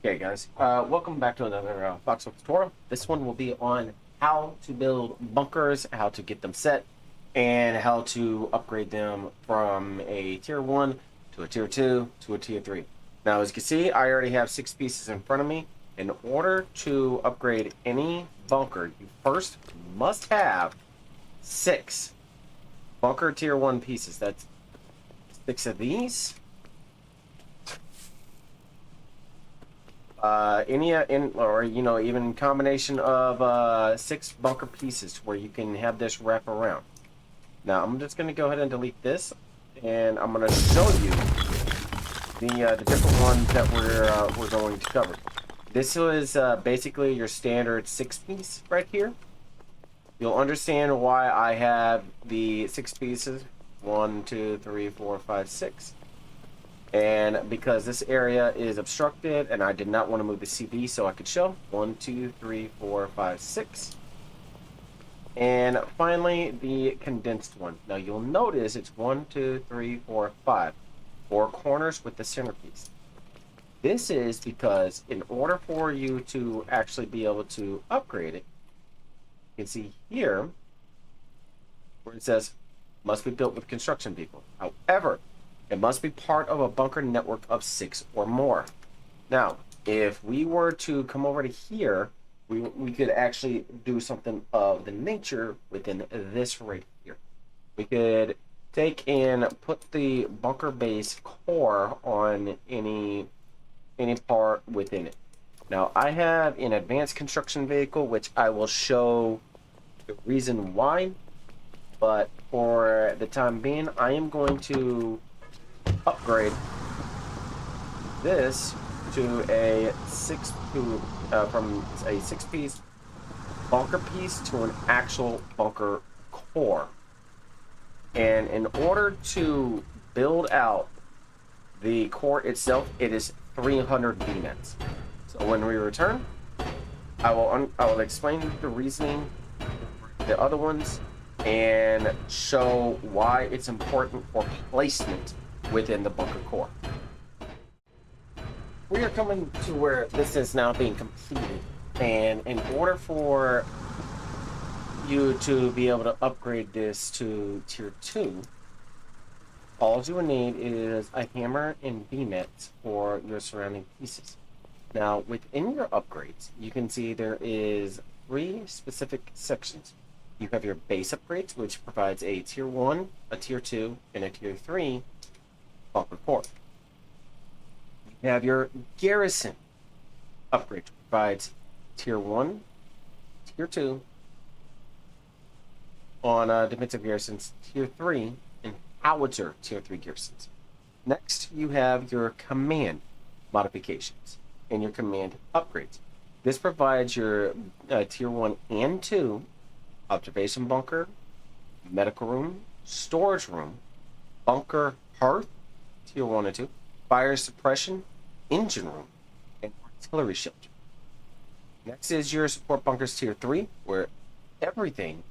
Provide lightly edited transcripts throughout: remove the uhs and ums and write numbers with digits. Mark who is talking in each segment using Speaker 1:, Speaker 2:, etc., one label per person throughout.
Speaker 1: Okay, guys, welcome back to another Foxhole tutorial. This one will be on how to build bunkers, how to get them set, and how to upgrade them from a tier 1 to a tier 2 to a tier 3. Now, as you can see, I already have 6 pieces in front of me. In order to upgrade any bunker, you first must have 6 bunker tier 1 pieces. That's 6 of these. Even combination of 6 bunker pieces where you can have this wrap around. Now I'm just going to go ahead and delete this, and I'm going to show you the different ones that we're going to cover. This was basically your standard 6 piece right here. You'll understand why I have the 6 pieces, 1, 2, 3, 4, 5, 6. And because this area is obstructed and I did not want to move the CV so I could show 1, 2, 3, 4, 5, 6. And finally, the condensed one. Now you'll notice it's 1, 2, 3, 4, 5. 4 corners with the centerpiece. This is because in order for you to actually be able to upgrade it, you can see here where it says must be built with construction people. However, it must be part of a bunker network of 6 or more. Now, if we were to come over to here, we could actually do something of the nature within this right here. We could take and put the bunker base core on any part within it. Now, I have an advanced construction vehicle, which I will show the reason why, but for the time being, I am going to upgrade this to a from a 6-piece bunker piece to an actual bunker core. And in order to build out the core itself, it is 300 VNets. So when we return, I will explain the reasoning for the other ones and show why it's important for placement within the bunker core. We are coming to where this is now being completed, and in order for you to be able to upgrade this to tier 2, all you will need is a hammer and V-nets for your surrounding pieces. Now, within your upgrades, you can see there is 3 specific sections. You have your base upgrades, which provides a tier 1, a tier 2, and a tier 3 bunker core. You have your garrison upgrade, which provides tier 1, tier 2 on defensive garrisons, tier 3, and howitzer tier 3 garrisons. Next, you have your command modifications and your command upgrades. This provides your tier 1 and 2 observation bunker, medical room, storage room, bunker hearth, tier 1 and 2, fire suppression, engine room, and artillery shelter. Next is your support bunkers tier 3, where everything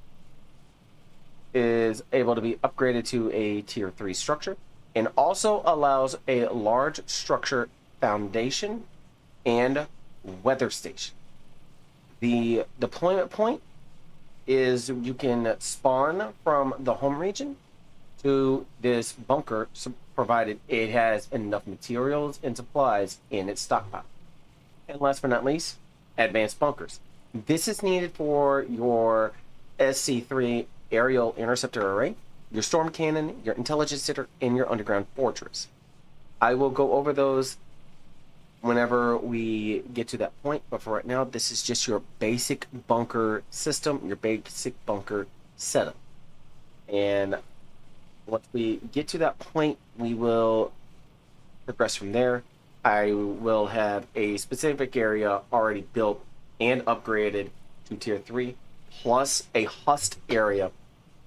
Speaker 1: is able to be upgraded to a tier 3 structure, and also allows a large structure foundation and weather station. The deployment point is you can spawn from the home region to this bunker, provided it has enough materials and supplies in its stockpile. And last but not least, advanced bunkers. This is needed for your SC3 aerial interceptor array, your storm cannon, your intelligence center, and your underground fortress. I will go over those whenever we get to that point, but for right now, this is just your basic bunker system, your basic bunker setup. And once we get to that point, we will progress from there. I will have a specific area already built and upgraded to tier 3, plus a husk area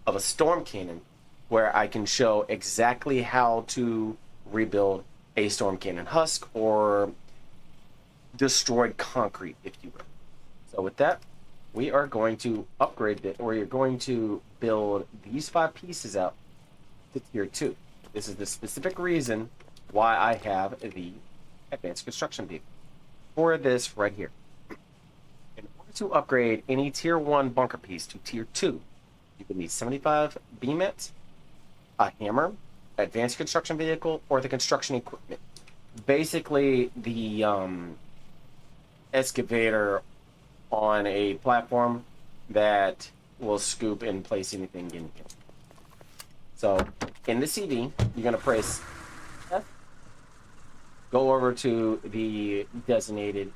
Speaker 1: of a storm cannon where I can show exactly how to rebuild a storm cannon husk or destroyed concrete, if you will. So with that, we are going to upgrade it, or you're going to build these 5 pieces out to tier 2. This is the specific reason why I have the advanced construction vehicle. for this right here. In order to upgrade any tier 1 bunker piece to tier 2, you can need 75 BMET, a hammer, advanced construction vehicle, or the construction equipment. Basically, the excavator on a platform that will scoop and place anything in here. So, in the CV, you're going to press F, go over to the designated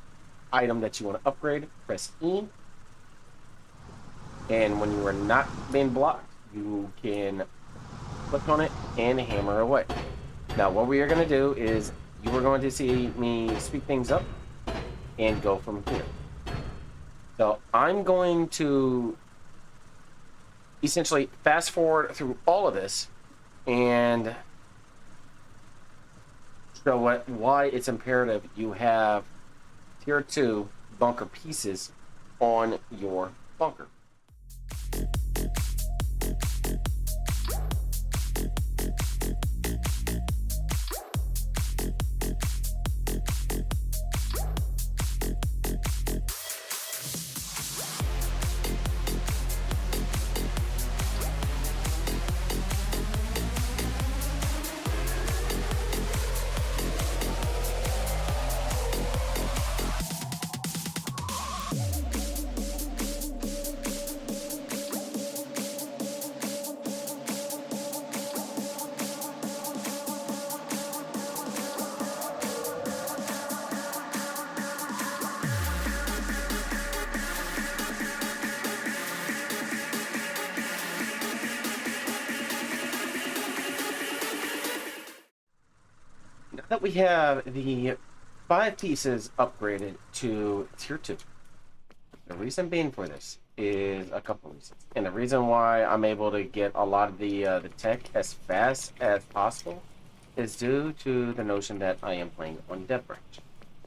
Speaker 1: item that you want to upgrade, press E, and when you are not being blocked, you can click on it and hammer away. Now, what we are going to do is you are going to see me speed things up and go from here. So I'm going to essentially fast forward through all of this and show why it's imperative you have tier 2 bunker pieces on your bunker. Now that we have the 5 pieces upgraded to tier 2, the reason being for this is a couple reasons. And the reason why I'm able to get a lot of the tech as fast as possible is due to the notion that I am playing on Dev Branch.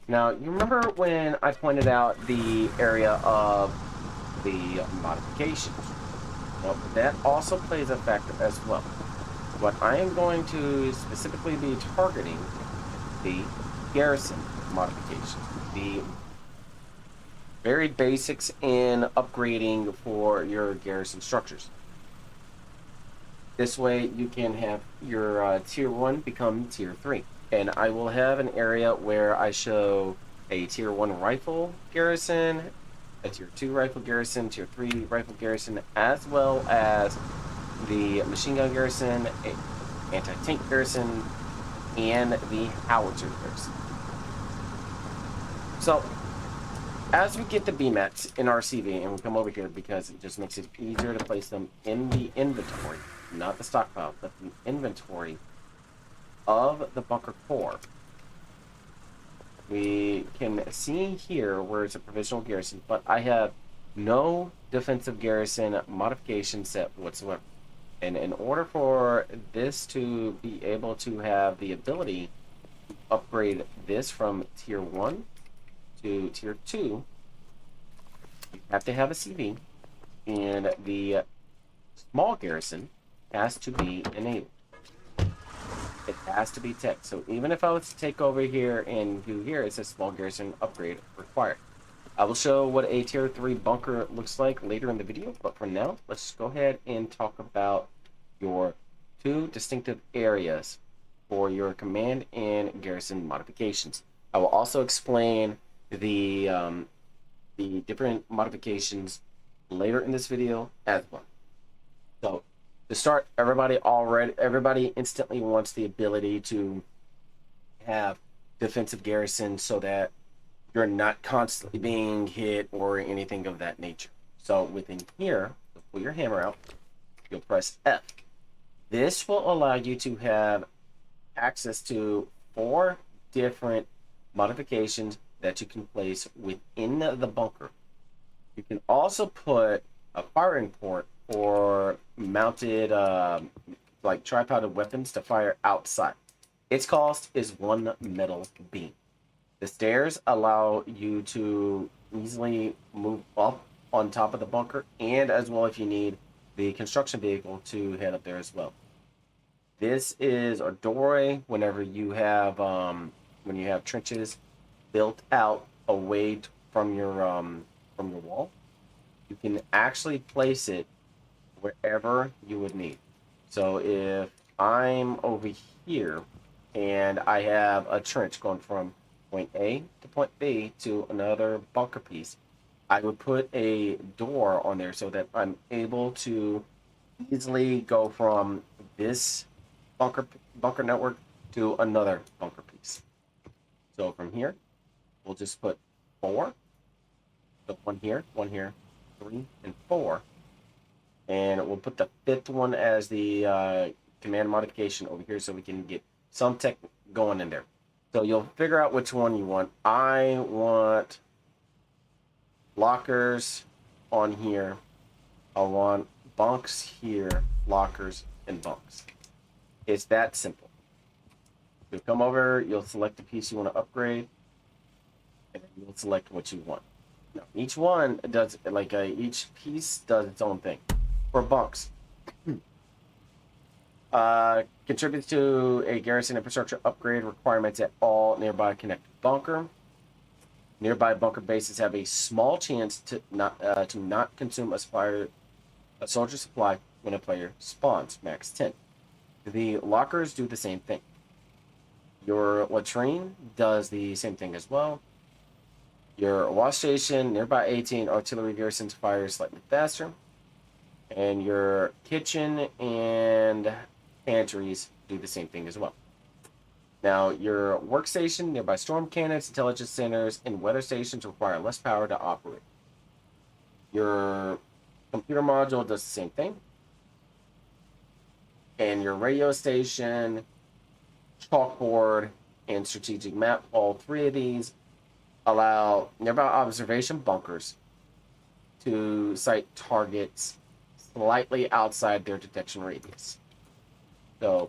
Speaker 1: Now, you remember when I pointed out the area of the modifications? Well, that also plays a factor as well. What I am going to specifically be targeting the garrison modifications, the very basics in upgrading for your garrison structures. This way you can have your tier 1 become tier 3. And I will have an area where I show a tier 1 rifle garrison, a tier 2 rifle garrison, tier 3 rifle garrison, as well as the machine gun garrison, anti-tank garrison, and the howitzer garrison. So, as we get the BMATs in our CV, and we come over here because it just makes it easier to place them in the inventory, not the stockpile, but the inventory of the bunker core. We can see here where it's a provisional garrison, but I have no defensive garrison modification set whatsoever. And in order for this to be able to have the ability to upgrade this from tier 1 to tier 2, you have to have a CV, and the small garrison has to be enabled. It has to be tech. So even if I was to take over here and do here, it says small garrison upgrade required. I will show what a tier 3 bunker looks like later in the video, but for now, let's go ahead and talk about your 2 distinctive areas for your command and garrison modifications. I will also explain the different modifications later in this video as well. So to start, everybody instantly wants the ability to have defensive garrison so that you're not constantly being hit or anything of that nature. So within here, you'll pull your hammer out, you'll press F. This will allow you to have access to 4 different modifications that you can place within the bunker. You can also put a firing port for mounted like tripoded weapons to fire outside. Its cost is 1 metal beam. The stairs allow you to easily move up on top of the bunker, and as well if you need the construction vehicle to head up there as well. This is a doorway whenever you have when you have trenches built out away from your wall, you can actually place it wherever you would need. So if I'm over here and I have a trench going from point A to point B to another bunker piece, I would put a door on there so that I'm able to easily go from this bunker network to another bunker piece. So from here, we'll just put 4. So one here, 3, and 4. And we'll put the 5th one as the command modification over here so we can get some tech going in there. So you'll figure out which one you want. I want lockers on here. I want bunks here, lockers, and bunks. It's that simple. You'll come over, you'll select the piece you want to upgrade, and then you'll select what you want. Now, each one does, each piece does its own thing. For bunks, contributes to a garrison infrastructure upgrade requirements at all nearby connected bunker. Nearby bunker bases have a small chance to not consume a soldier supply when a player spawns, max 10. The lockers do the same thing. Your latrine does the same thing as well. Your wash station, nearby 18 artillery garrisons fire slightly faster. And your kitchen and pantries do the same thing as well. Now, your workstation, nearby storm cannons, intelligence centers, and weather stations require less power to operate. Your computer module does the same thing. And your radio station, chalkboard, and strategic map, all 3 of these allow nearby observation bunkers to site targets slightly outside their detection radius. So,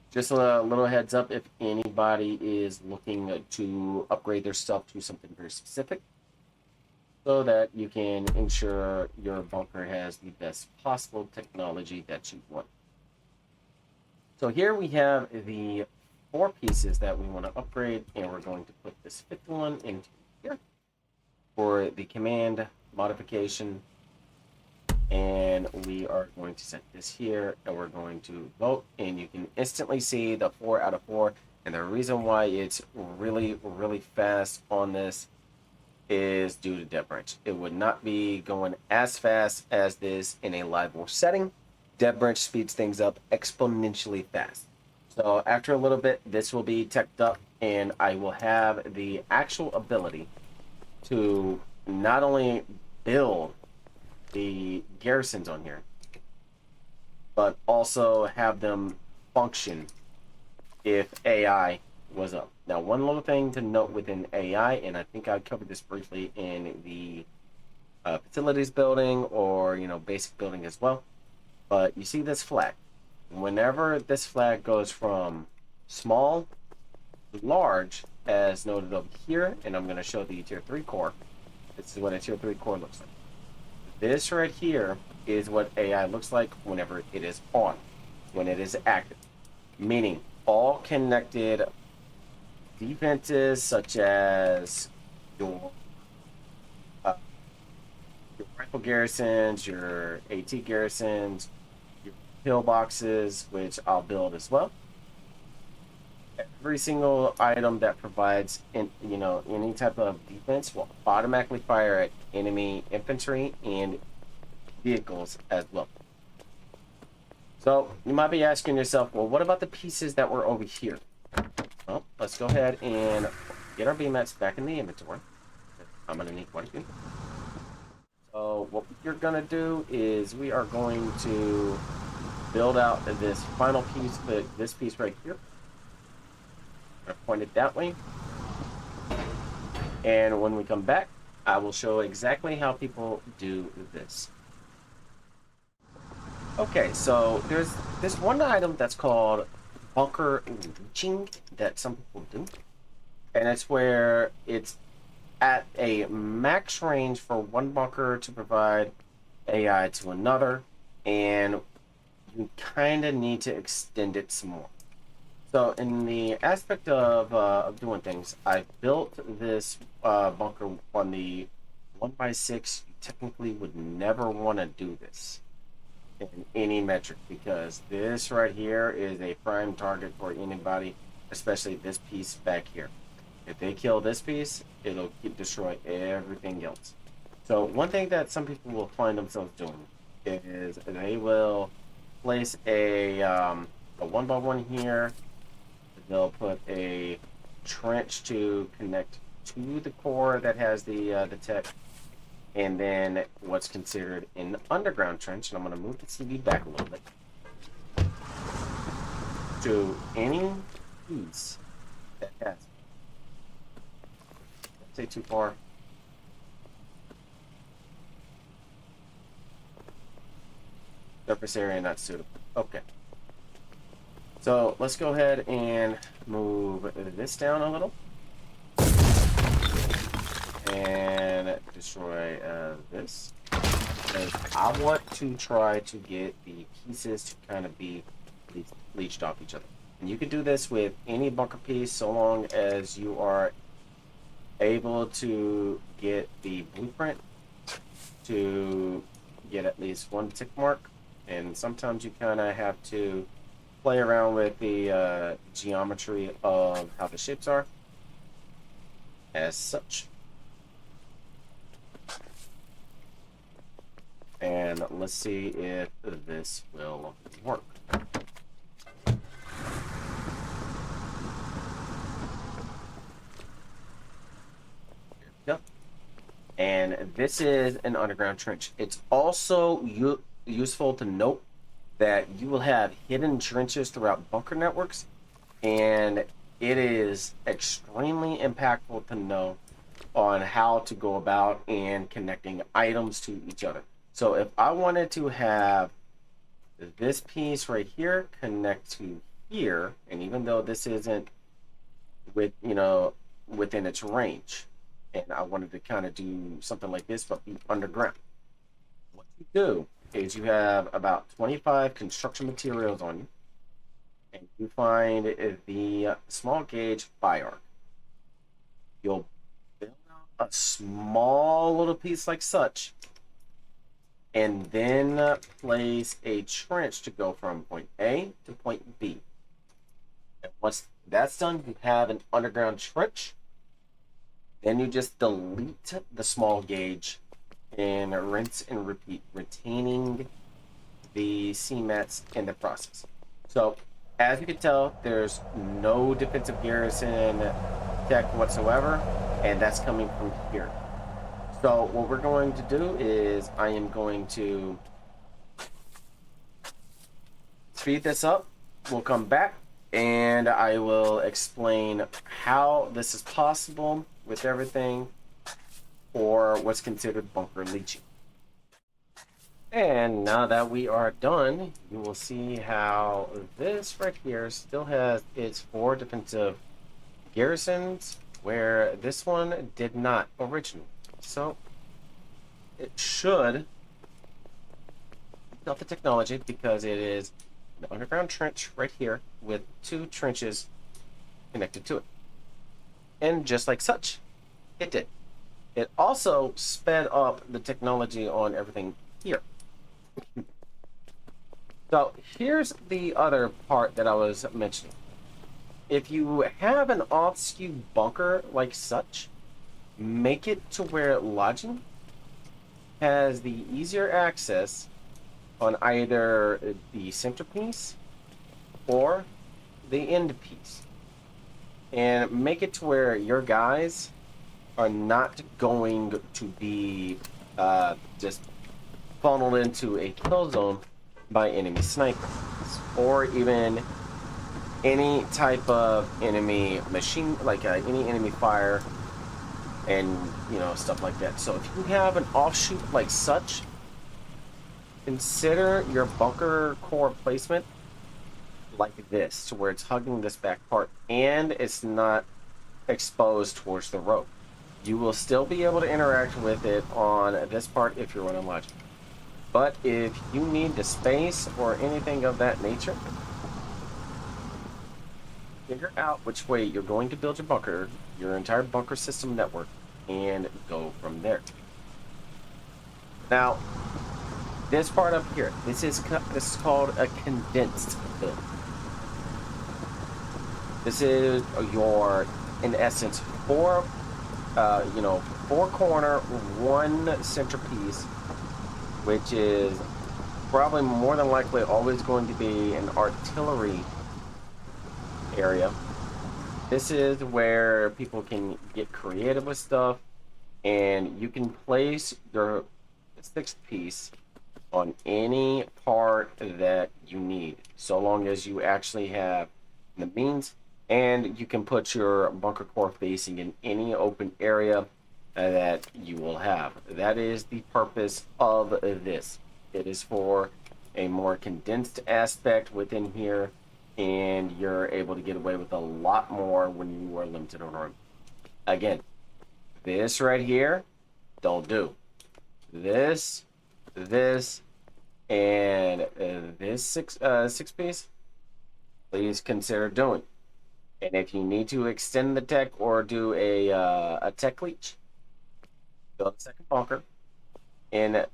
Speaker 1: just a little heads up if anybody is looking to upgrade their stuff to something very specific, so that you can ensure your bunker has the best possible technology that you want. So here we have the 4 pieces that we want to upgrade, and we're going to put this 5th one into here for the command modification. And we are going to set this here, and we're going to vote, and you can instantly see the 4 out of 4. And the reason why it's really, really fast on this is due to Dev Branch. It would not be going as fast as this in a live war setting. Dev Branch speeds things up exponentially fast. So after a little bit, this will be teched up, and I will have the actual ability to not only build the garrisons on here, but also have them function if AI was up. Now, one little thing to note within AI, and I think I covered this briefly in the facilities building or basic building as well, but you see this flag. Whenever this flag goes from small to large, as noted over here, and I'm going to show the tier 3 core. This is what a tier 3 core looks like. This right here is what AI looks like whenever it is on, when it is active. Meaning, all connected defenses, such as your rifle garrisons, your AT garrisons, your pillboxes, which I'll build as well. Every single item that provides any type of defense will automatically fire at enemy infantry and vehicles as well. So you might be asking yourself, well, what about the pieces that were over here? Well, let's go ahead and get our BMATs back in the inventory. I'm going to need quite a few. So what you're going to do is we are going to build out this final piece, this piece right here. Point it that way, and when we come back, I will show exactly how people do this. Okay, so there's this one item that's called bunker leeching that some people do, and it's where it's at a max range for one bunker to provide AI to another, and you kind of need to extend it some more. So in the aspect of doing things, I built this bunker on the 1x6. You technically would never want to do this in any metric because this right here is a prime target for anybody, especially this piece back here. If they kill this piece, it'll destroy everything else. So one thing that some people will find themselves doing is they will place a 1x1 here. They'll put a trench to connect to the core that has the tech, and then what's considered an underground trench. And I'm going to move the TV back a little bit to any piece that has. Don't say too far. Surface area not suitable. Okay. So let's go ahead and move this down a little. And destroy this. Because I want to try to get the pieces to kind of be leeched off each other. And you can do this with any bunker piece so long as you are able to get the blueprint to get at least one tick mark. And sometimes you kind of have to play around with the geometry of how the shapes are as such. And let's see if this will work. There we go. And this is an underground trench. It's also useful to note that you will have hidden trenches throughout bunker networks, and it is extremely impactful to know on how to go about and connecting items to each other. So if I wanted to have this piece right here connect to here, and even though this isn't within its range, and I wanted to kind of do something like this but be underground, what you do is you have about 25 construction materials on you, and you find the small gauge fire arc. You'll build out a small little piece like such, and then place a trench to go from point A to point B. And once that's done, you have an underground trench. Then you just delete the small gauge and rinse and repeat, retaining the CMATs in the process. So, as you can tell, there's no defensive garrison tech whatsoever, and that's coming from here. So, what we're going to do is I am going to speed this up. We'll come back, and I will explain how this is possible with everything, or what's considered bunker leeching. And now that we are done, you will see how this right here still has its 4 defensive garrisons, where this one did not originally. So it should not the technology, because it is an underground trench right here with 2 trenches connected to it. And just like such, it did. It also sped up the technology on everything here. So here's the other part that I was mentioning. If you have an off-skew bunker like such, make it to where lodging has the easier access on either the centerpiece or the end piece. And make it to where your guys are not going to be just funneled into a kill zone by enemy snipers, or even any type of enemy machine, like any enemy fire, and stuff like that. So if you have an offshoot like such, consider your bunker core placement like this, to where it's hugging this back part and it's not exposed towards the rope. You will still be able to interact with it on this part if you're running logic. But if you need the space or anything of that nature, figure out which way you're going to build your bunker, your entire bunker system network, and go from there. Now, this part up here, this is called a condensed build. This is your, in essence, four corner, one centerpiece, which is probably more than likely always going to be an artillery area. This is where people can get creative with stuff, and you can place your sixth piece on any part that you need, so long as you actually have the means, and you can put your bunker core facing in any open area that you will have. That is the purpose of this. It is for a more condensed aspect within here, and you're able to get away with a lot more when you are limited on room. Again, this right here, don't do. This, and this six piece, please consider doing. And if you need to extend the tech or do a tech leech, build a second bunker and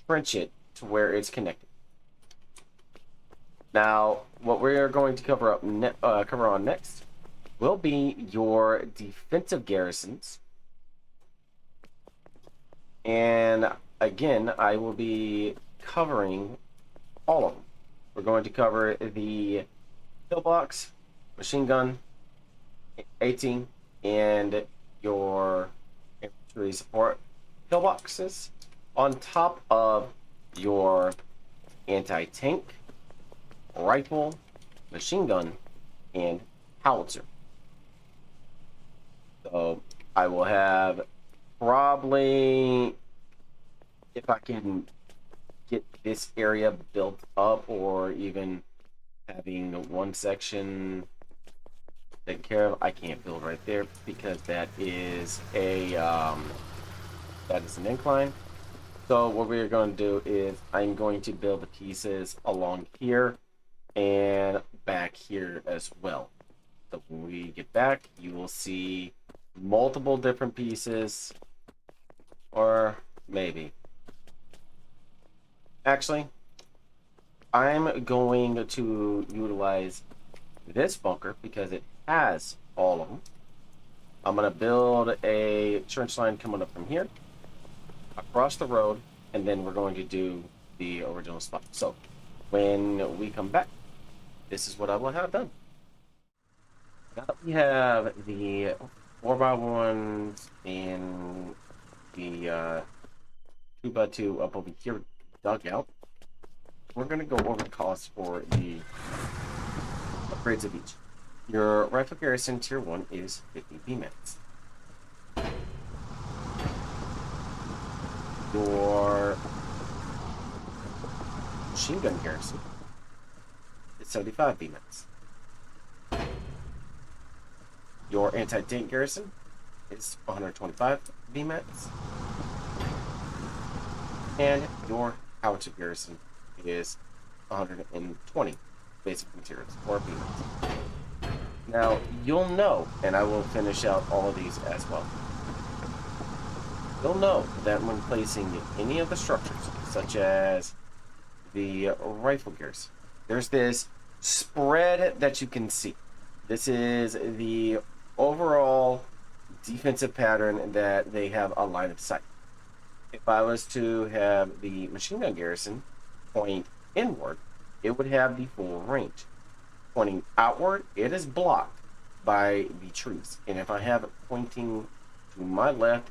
Speaker 1: trench it to where it's connected. Now, what we are going to cover on next will be your defensive garrisons. And again, I will be covering all of them. We're going to cover the pillbox, machine gun, 18, and your infantry support pillboxes on top of your anti-tank, rifle, machine gun, and howitzer. So I will have probably, if I can get this area built up, or even having one section taken care of. I can't build right there because that is an incline. So what we're going to do is I'm going to build the pieces along here and back here as well. So when we get back, you will see multiple different pieces, or maybe. Actually, I'm going to utilize this bunker because it has all of them. I'm going to build a trench line coming up from here, across the road, and then we're going to do the original spot. So when we come back, this is what I will have done. Now that we have the 4x1s and the 2x2 up over here dug out, we're going to go over the costs for the upgrades of each. Your rifle garrison tier 1 is 50 VMAX. Your machine gun garrison is 75 VMAX. Your anti-tank garrison is 125 VMAX. And your howitzer garrison is 120 basic materials, or VMAX. Now, you'll know, and I will finish out all of these as well. You'll know that when placing any of the structures, such as the rifle garrison, there's this spread that you can see. This is the overall defensive pattern that they have a line of sight. If I was to have the machine gun garrison point inward, it would have the full range. Pointing outward, it is blocked by the trees. And if I have it pointing to my left,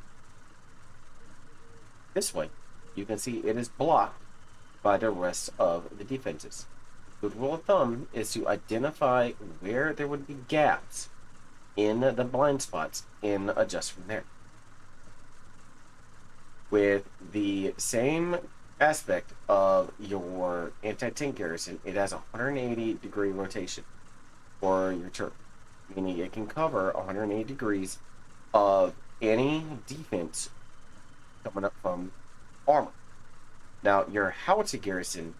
Speaker 1: this way, you can see it is blocked by the rest of the defenses. The rule of thumb is to identify where there would be gaps in the blind spots and adjust from there. With the same aspect of your anti-tank garrison, it has a 180-degree rotation for your turret, meaning it can cover 180 degrees of any defense coming up from armor. Now, your howitzer garrison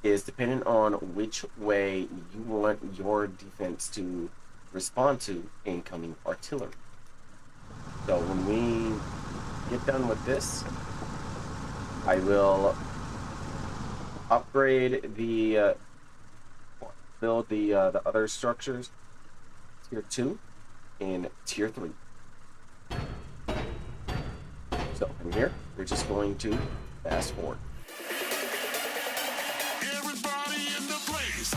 Speaker 1: is dependent on which way you want your defense to respond to incoming artillery. So when we get done with this, I will upgrade the build the other structures, tier 2 and tier 3. So from here, we're just going to fast forward.
Speaker 2: Everybody in the place.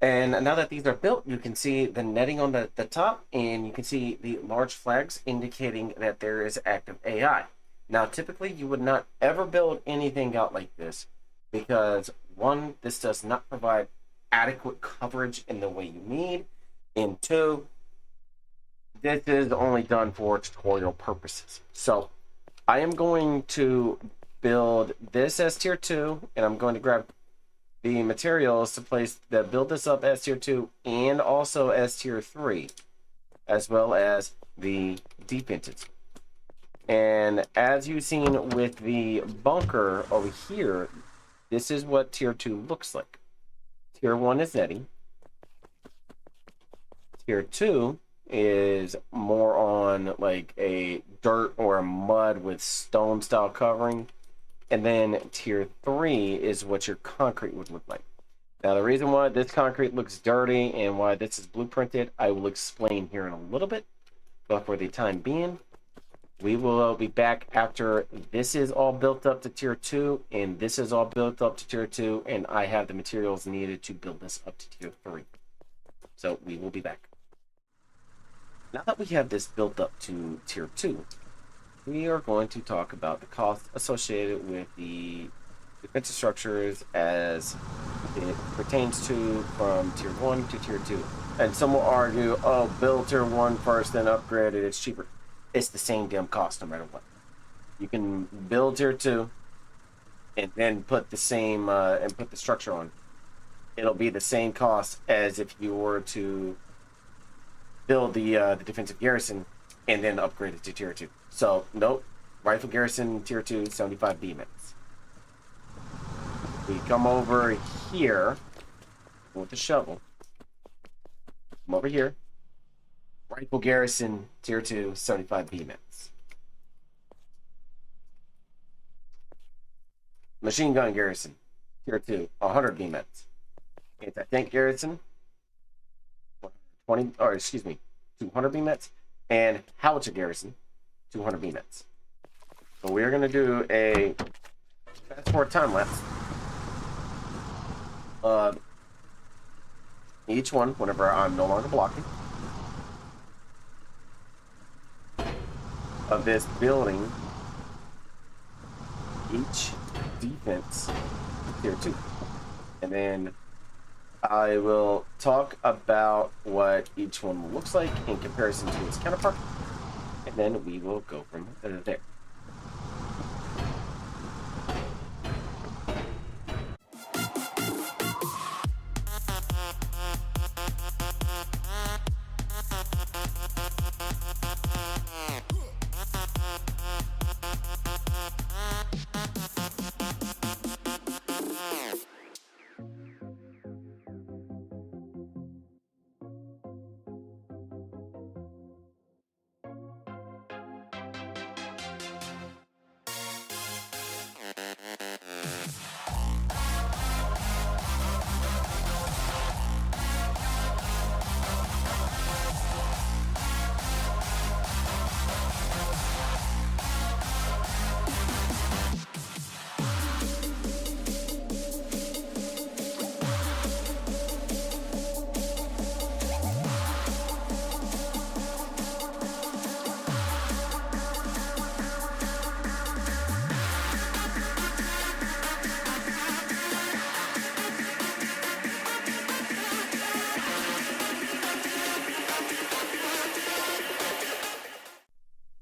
Speaker 1: And now that these are built, you can see the netting on the top, and you can see the large flags indicating that there is active AI. Now, typically, you would not ever build anything out like this because, one, this does not provide adequate coverage in the way you need, and two, this is only done for tutorial purposes. So, I am going to build this as tier 2, and I'm going to grab the materials to place that build this up as tier 2 and also as tier 3, as well as the defenses. And as you've seen with the bunker over here, this is what tier 2 looks like. Tier 1 is netting. Tier 2 is more on like a dirt or a mud with stone style covering. And then tier 3 is what your concrete would look like. Now, the reason why this concrete looks dirty and why this is blueprinted, I will explain here in a little bit. But for the time being, we will be back after this is all built up to tier 2 and this is all built up to tier 2, and I have the materials needed to build this up to tier 3. So we will be back. Now that we have this built up to tier 2, we are going to talk about the cost associated with the defensive structures as it pertains to from tier 1 to tier 2. And some will argue, oh, build tier 1 first, then upgrade it, it's cheaper. It's the same damn cost no matter what. You can build tier 2 and then put the same and put the structure on. It'll be the same cost as if you were to build the defensive garrison and then upgrade it to tier 2. So, nope. Rifle garrison tier 2, 75 B-minutes. We come over here with the shovel. Come over here. Rifle garrison tier 2, 75 B-minutes. Machine gun garrison tier 2, 100 B-minutes. Anti-tank garrison, 200 B-minutes. And howitzer garrison, 200 B-minutes. So we're going to do a fast forward time lapse. Each one, whenever I'm no longer blocking, of this building each defense tier 2. And then I will talk about what each one looks like in comparison to its counterpart, and then we will go from there.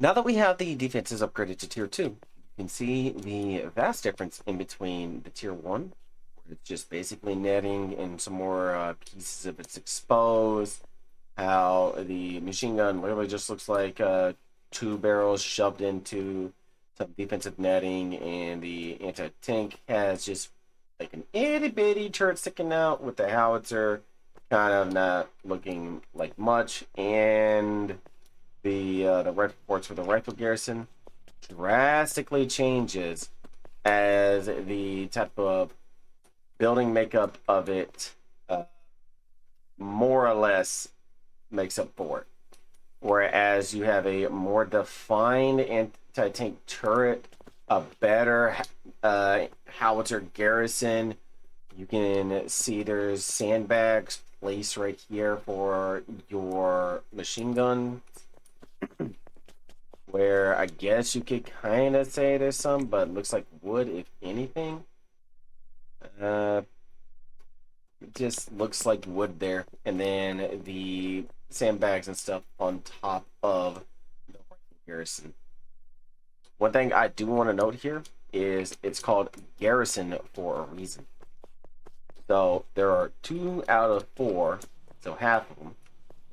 Speaker 1: Now that we have the defenses upgraded to tier 2, you can see the vast difference in between the tier 1, where it's just basically netting and some more pieces of it's exposed, how the machine gun literally just looks like 2 barrels shoved into some defensive netting, and the anti-tank has just like an itty-bitty turret sticking out with the howitzer kind of not looking like much, and the rifle ports for the rifle garrison drastically changes as the type of building makeup of it more or less makes up for it. Whereas you have a more defined anti-tank turret, a better howitzer garrison. You can see there's sandbags placed right here for your machine gun, where I guess you could kind of say there's some, but it looks like wood, if anything. It just looks like wood there. And then the sandbags and stuff on top of the garrison. One thing I do want to note here is it's called Garrison for a reason. So there are 2 out of 4, so half of them,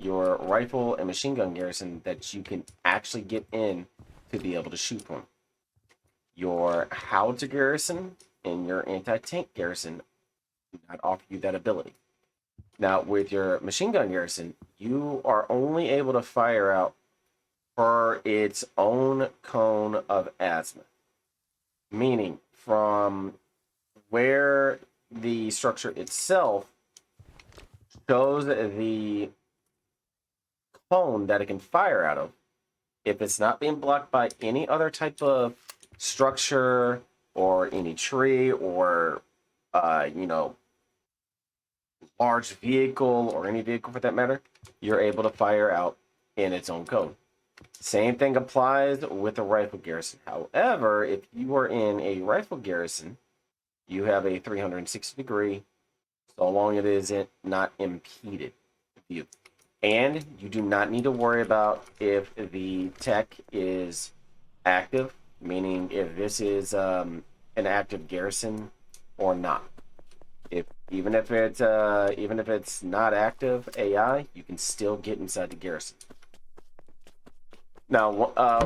Speaker 1: your rifle and machine gun garrison that you can actually get in to be able to shoot one. Your howitzer garrison and your anti-tank garrison do not offer you that ability. Now, with your machine gun garrison, you are only able to fire out for its own cone of azimuth, meaning from where the structure itself shows the cone that it can fire out of. If it's not being blocked by any other type of structure or any tree or large vehicle or any vehicle for that matter, you're able to fire out in its own cone. Same thing applies with a rifle garrison. However, if you are in a rifle garrison, you have a 360-degree, so long it is not impeded view. And you do not need to worry about if the tech is active, meaning if this is an active garrison or not. Even if it's not active AI, you can still get inside the garrison. Now,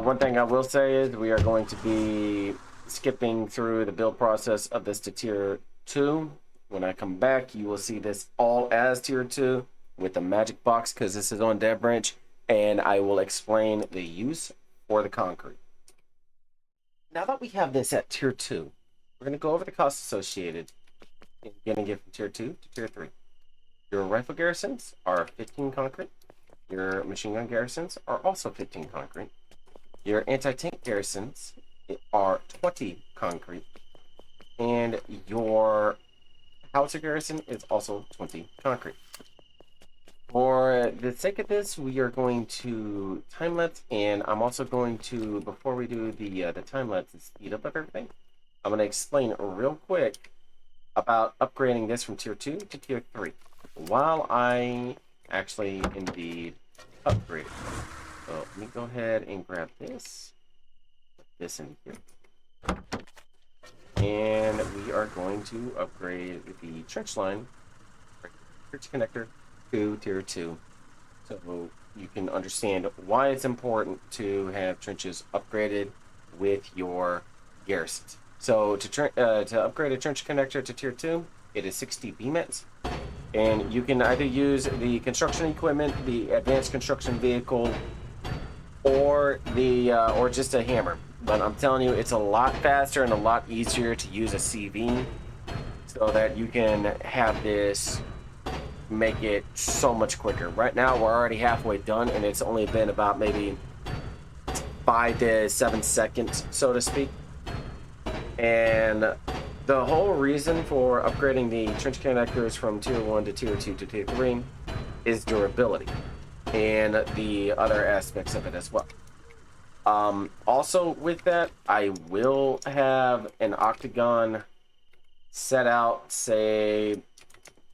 Speaker 1: one thing I will say is we are going to be skipping through the build process of this to tier 2. When I come back, you will see this all as tier 2 with the magic box, because this is on Dead Branch, and I will explain the use for the concrete. Now that we have this at tier 2, we're going to go over the costs associated in getting it from tier 2 to tier 3. Your rifle garrisons are 15 concrete. Your machine gun garrisons are also 15 concrete. Your anti-tank garrisons are 20 concrete. And your howitzer garrison is also 20 concrete. For the sake of this, we are going to time-lapse, and I'm also going to, before we do the time-lapse and speed up of everything, I'm going to explain real quick about upgrading this from tier 2 to tier 3 while I actually indeed upgrade it. So let me go ahead and grab this, put this in here, and we are going to upgrade the trench line, trench connector, to tier 2, so you can understand why it's important to have trenches upgraded with your garrisons. So to upgrade a trench connector to tier 2, it is 60 BMETs, and you can either use the construction equipment, the advanced construction vehicle, or or just a hammer. But I'm telling you, it's a lot faster and a lot easier to use a CV, so that you can have this make it so much quicker. Right now, we're already halfway done, and it's only been about maybe 5 to 7 seconds, so to speak. And the whole reason for upgrading the trench connectors from tier 1 to tier 2 to tier 3 is durability and the other aspects of it as well. Also with that, I will have an octagon set out, say,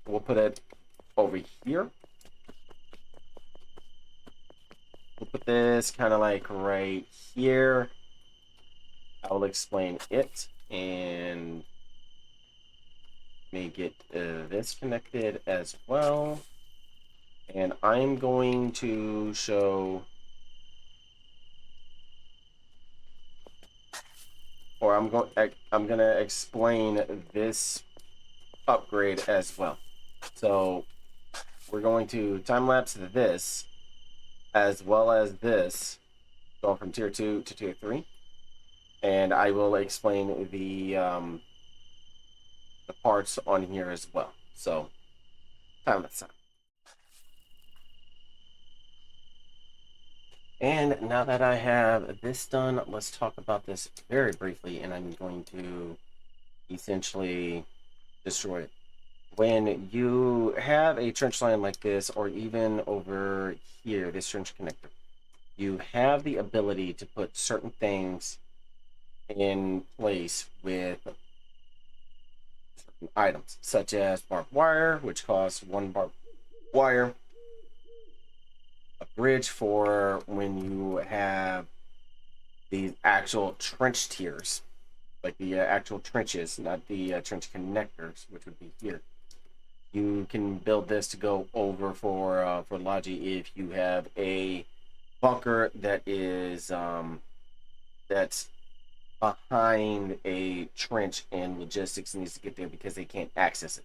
Speaker 1: we'll put it over here. we'll put this kind of like right here. I will explain it and may get this connected as well. And I'm going to show, or I'm going to explain this upgrade as well. So we're going to time lapse this as well as this, going from tier 2 to tier 3, and I will explain the parts on here as well. So time lapse time. And now that I have this done, let's talk about this very briefly, and I'm going to essentially destroy it. When you have a trench line like this, or even over here, this trench connector, you have the ability to put certain things in place with certain items, such as barbed wire, which costs 1 barbed wire, a bridge for when you have the actual trench tiers, like the actual trenches, not the trench connectors, which would be here. You can build this to go over for Logi if you have a bunker that is that's behind a trench and logistics needs to get there because they can't access it.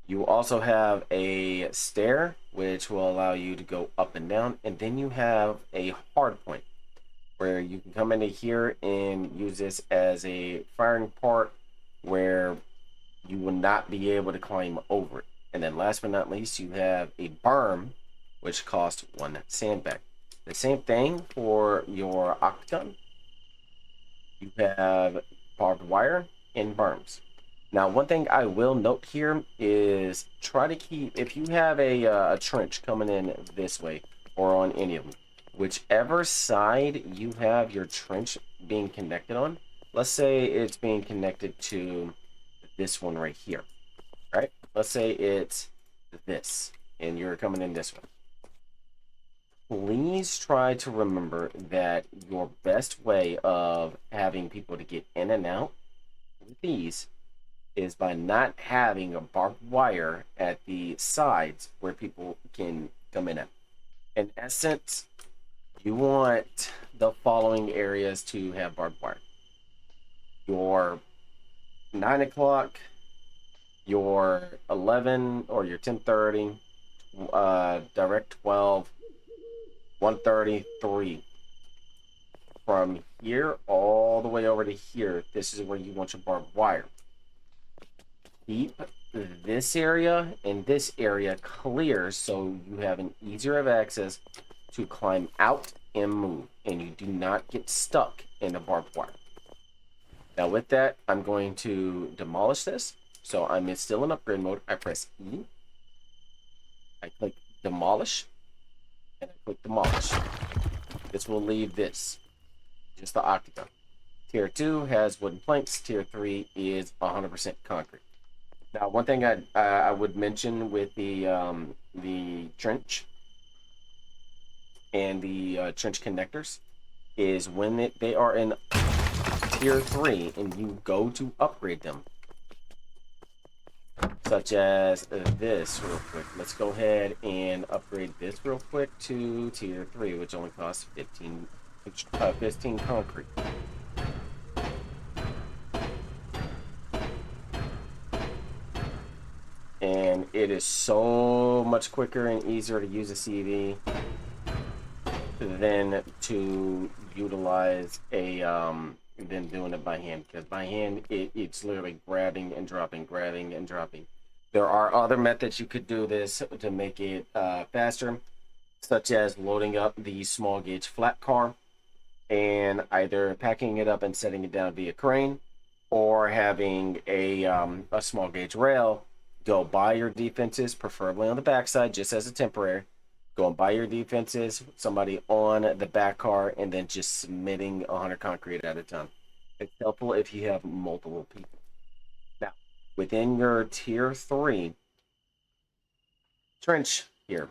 Speaker 1: You also have a stair which will allow you to go up and down, and then you have a hard point where you can come into here and use this as a firing part where you will not be able to climb over it. And then last but not least, you have a berm which costs 1 sandbag. The same thing for your octagon. You have barbed wire and berms. Now, one thing I will note here is try to keep, if you have a trench coming in this way or on any of them, whichever side you have your trench being connected on, let's say it's being connected to this one right here, right? Let's say it's this, and you're coming in this way. Please try to remember that your best way of having people to get in and out with these is by not having a barbed wire at the sides where people can come in at. In essence, you want the following areas to have barbed wire: your 9 o'clock, your 11 or your 10:30, direct 12, 1:33. From here all the way over to here, this is where you want your barbed wire. Keep this area and this area clear so you have an easier of access to climb out and move, and you do not get stuck in the barbed wire. Now with that, I'm going to demolish this. So I'm still in upgrade mode. I press E, I click demolish, and I click demolish. This will leave this, just the octagon. Tier 2 has wooden planks. Tier 3 is 100% concrete. Now, one thing I would mention with the trench and the trench connectors is when they are in tier 3 and you go to upgrade them, such as this real quick. Let's go ahead and upgrade this real quick to tier 3, which only costs 15 concrete. And it is so much quicker and easier to use a CV than to utilize a than doing it by hand, because by hand it's literally grabbing and dropping, grabbing and dropping. There are other methods you could do this to make it faster, such as loading up the small gauge flat car and either packing it up and setting it down via crane, or having a small gauge rail. Go buy your defenses, preferably on the backside, just as a temporary. Go and buy your defenses, somebody on the back car, and then just submitting 100 concrete at a time. It's helpful if you have multiple people. Now, within your tier 3 trench here,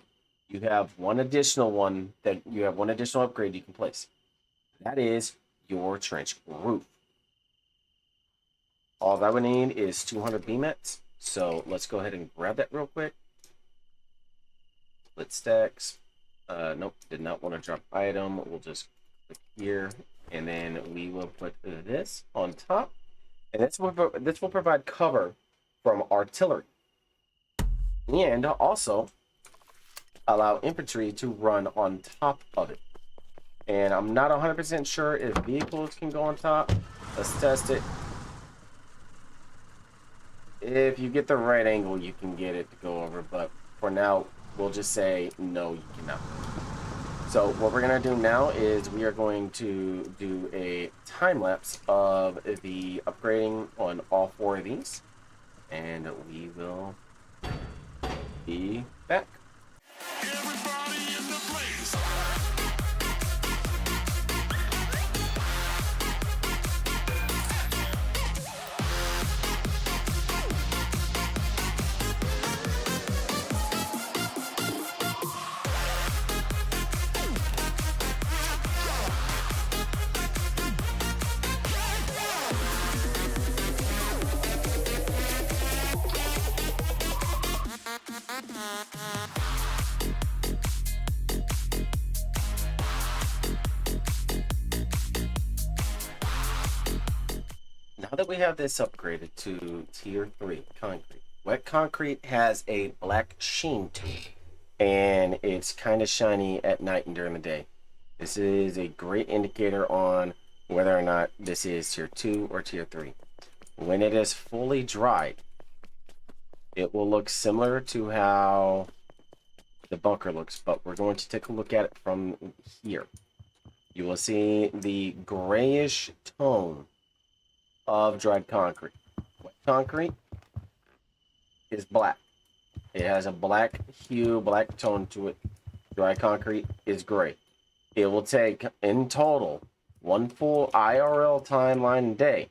Speaker 1: you have one additional upgrade you can place. That is your trench roof. All that would need is 200 BMETs. So let's go ahead and grab that real quick. Split stacks. Nope, did not want to drop item. We'll just click here, and then we will put this on top. And this will provide cover from artillery. And also allow infantry to run on top of it. And I'm not 100% sure if vehicles can go on top. Let's test it. If you get the right angle, you can get it to go over, but for now, we'll just say no, you cannot. So what we're going to do now is we are going to do a time lapse of the upgrading on all 4 of these, and we will be back.
Speaker 2: Everybody in the place.
Speaker 1: Now that we have this upgraded to tier 3 concrete, wet concrete has a black sheen to it, and it's kind of shiny at night and during the day. This is a great indicator on whether or not this is tier 2 or tier 3. When it is fully dried, it will look similar to how the bunker looks, but we're going to take a look at it from here. You will see the grayish tone of dried concrete. Wet concrete is black. It has a black hue, black tone to it. Dry concrete is gray. It will take, in total, one full IRL timeline day,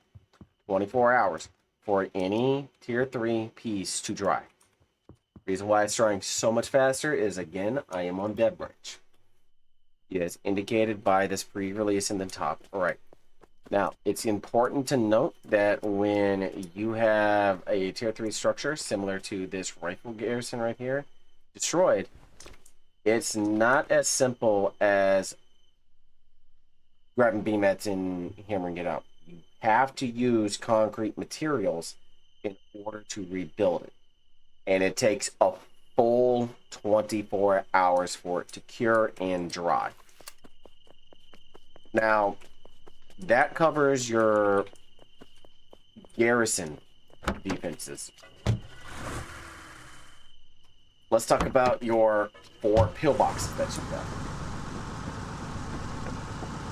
Speaker 1: 24 hours, for any tier 3 piece to dry. Reason why it's drying so much faster is, again, I am on dead branch. It is indicated by this pre-release in the top right. Now, it's important to note that when you have a tier 3 structure similar to this rifle garrison right here destroyed, it's not as simple as grabbing BMETs and hammering it out. You have to use concrete materials in order to rebuild it. And it takes a full 24 hours for it to cure and dry. Now, that covers your garrison defenses. Let's talk about your 4 pillboxes that you got.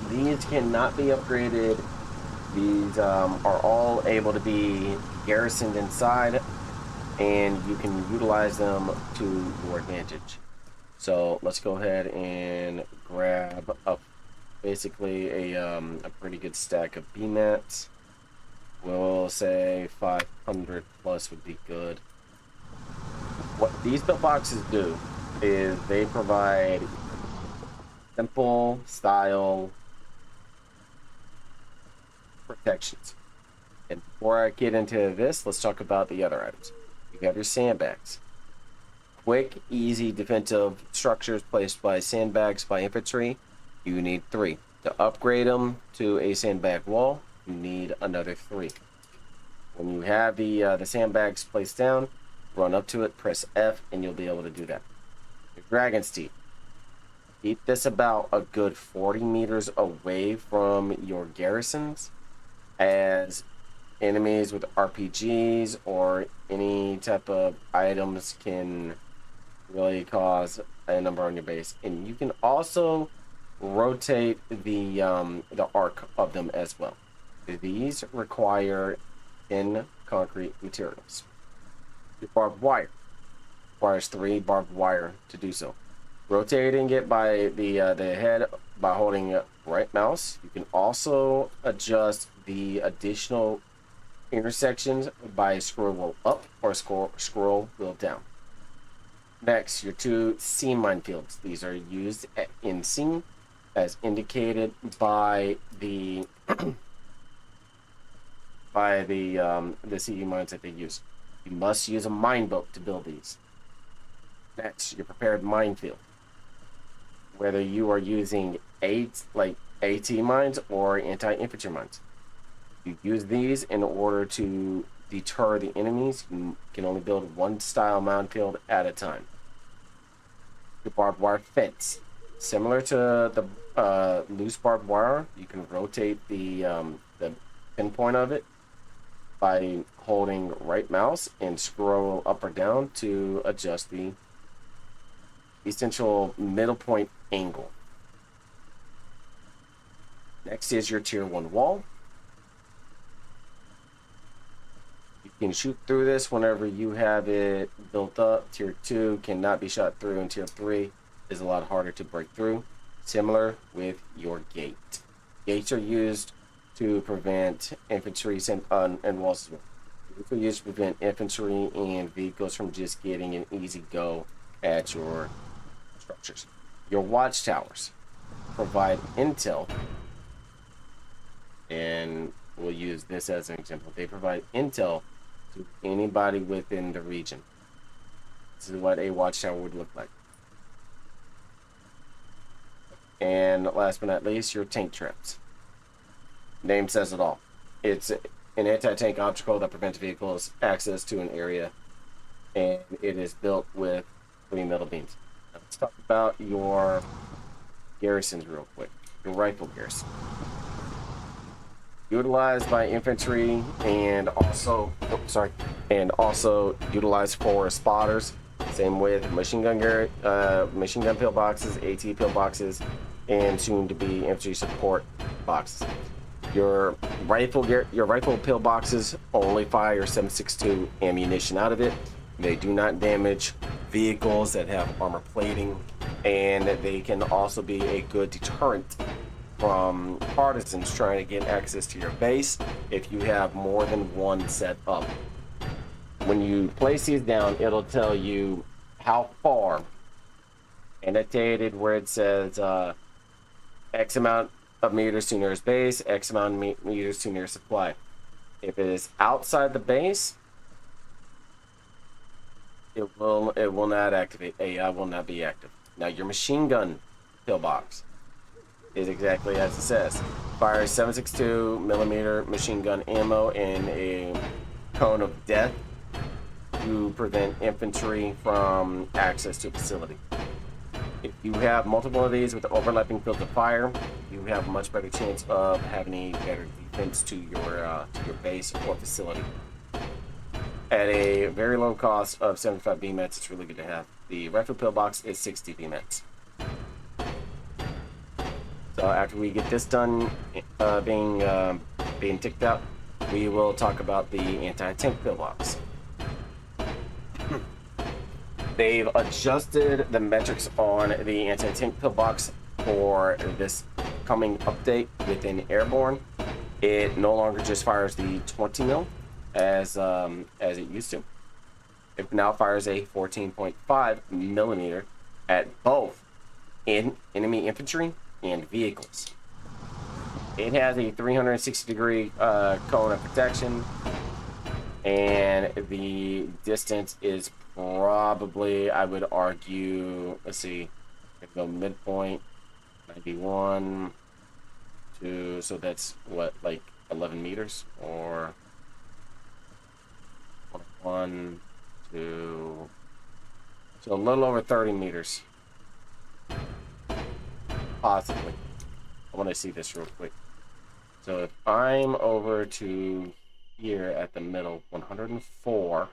Speaker 1: These cannot be upgraded. These are all able to be garrisoned inside, and you can utilize them to your advantage. So let's go ahead and grab up basically a pretty good stack of BMATs. We'll say 500 plus would be good. What these built boxes do is they provide simple style protections. And before I get into this, let's talk about the other items. You have your sandbags. Quick, easy defensive structures placed by sandbags by infantry. You need 3. To upgrade them to a sandbag wall, you need another 3. When you have the sandbags placed down, run up to it, press F, and you'll be able to do that. Your dragon's teeth. Keep this about a good 40 meters away from your garrisons, as enemies with RPGs or any type of items can really cause a number on your base. And you can also rotate the arc of them as well. These require thin concrete materials. Your barbed wire requires 3 barbed wire to do so. Rotating it by the head by holding right mouse. You can also adjust the additional intersections by scroll wheel up or scroll wheel down. Next, your two sea minefields. These are used in sea, as indicated by the the CE mines that they use. You must use a mine boat to build these. Next, your prepared minefield. Whether you are using AT mines or anti-infantry mines, you use these in order to deter the enemies. You can only build one style minefield at a time. Your barbed wire fence, similar to the loose barbed wire, you can rotate the pinpoint of it by holding right mouse and scroll up or down to adjust the essential middle point angle. Next is your tier 1 wall. You can shoot through this whenever you have it built up. Tier 2 cannot be shot through, and tier 3 is a lot harder to break through. Similar with your gate. Gates are used to prevent infantry and walls as well. Gates are used to prevent infantry and vehicles from just getting an easy go at your structures. Your watchtowers provide intel, and we'll use this as an example. They provide intel to anybody within the region. This is what a watchtower would look like. And last but not least, your tank traps. Name says it all. It's an anti-tank obstacle that prevents vehicles access to an area, and it is built with 3 metal beams. Now let's talk about your garrisons real quick. Your rifle garrison. Utilized by infantry and also utilized for spotters. Same with machine gun pillboxes, AT pillboxes, and soon to be infantry support boxes. Your rifle pillboxes only fire 7.62 ammunition out of it. They do not damage vehicles that have armor plating, and they can also be a good deterrent from partisans trying to get access to your base if you have more than one set up. When you place these down, it'll tell you how far, annotated where it says X amount of meters to nearest base, X amount of meters to nearest supply. If it is outside the base, it will not activate. AI will not be active. Now your machine gun pillbox is exactly as it says. Fires 7.62 millimeter machine gun ammo in a cone of death to prevent infantry from access to a facility. If you have multiple of these with overlapping fields of fire, you have a much better chance of having a better defense to your base or facility. At a very low cost of 75 BMETs, it's really good to have. The rifle pillbox is 60 BMETs. So after we get this done being ticked out, we will talk about the anti-tank pillbox. They've adjusted the metrics on the anti-tank pillbox for this coming update within Airborne. It no longer just fires the 20 mil as it used to. It now fires a 14.5 millimeter at both enemy infantry and vehicles. It has a 360-degree cone of protection, and the distance is probably, I would argue, let's see, go midpoint, 91 to, so that's what, like 11 meters, or 1 to, so a little over 30 meters, possibly. I want to see this real quick. So if I'm over to here at the middle, 104,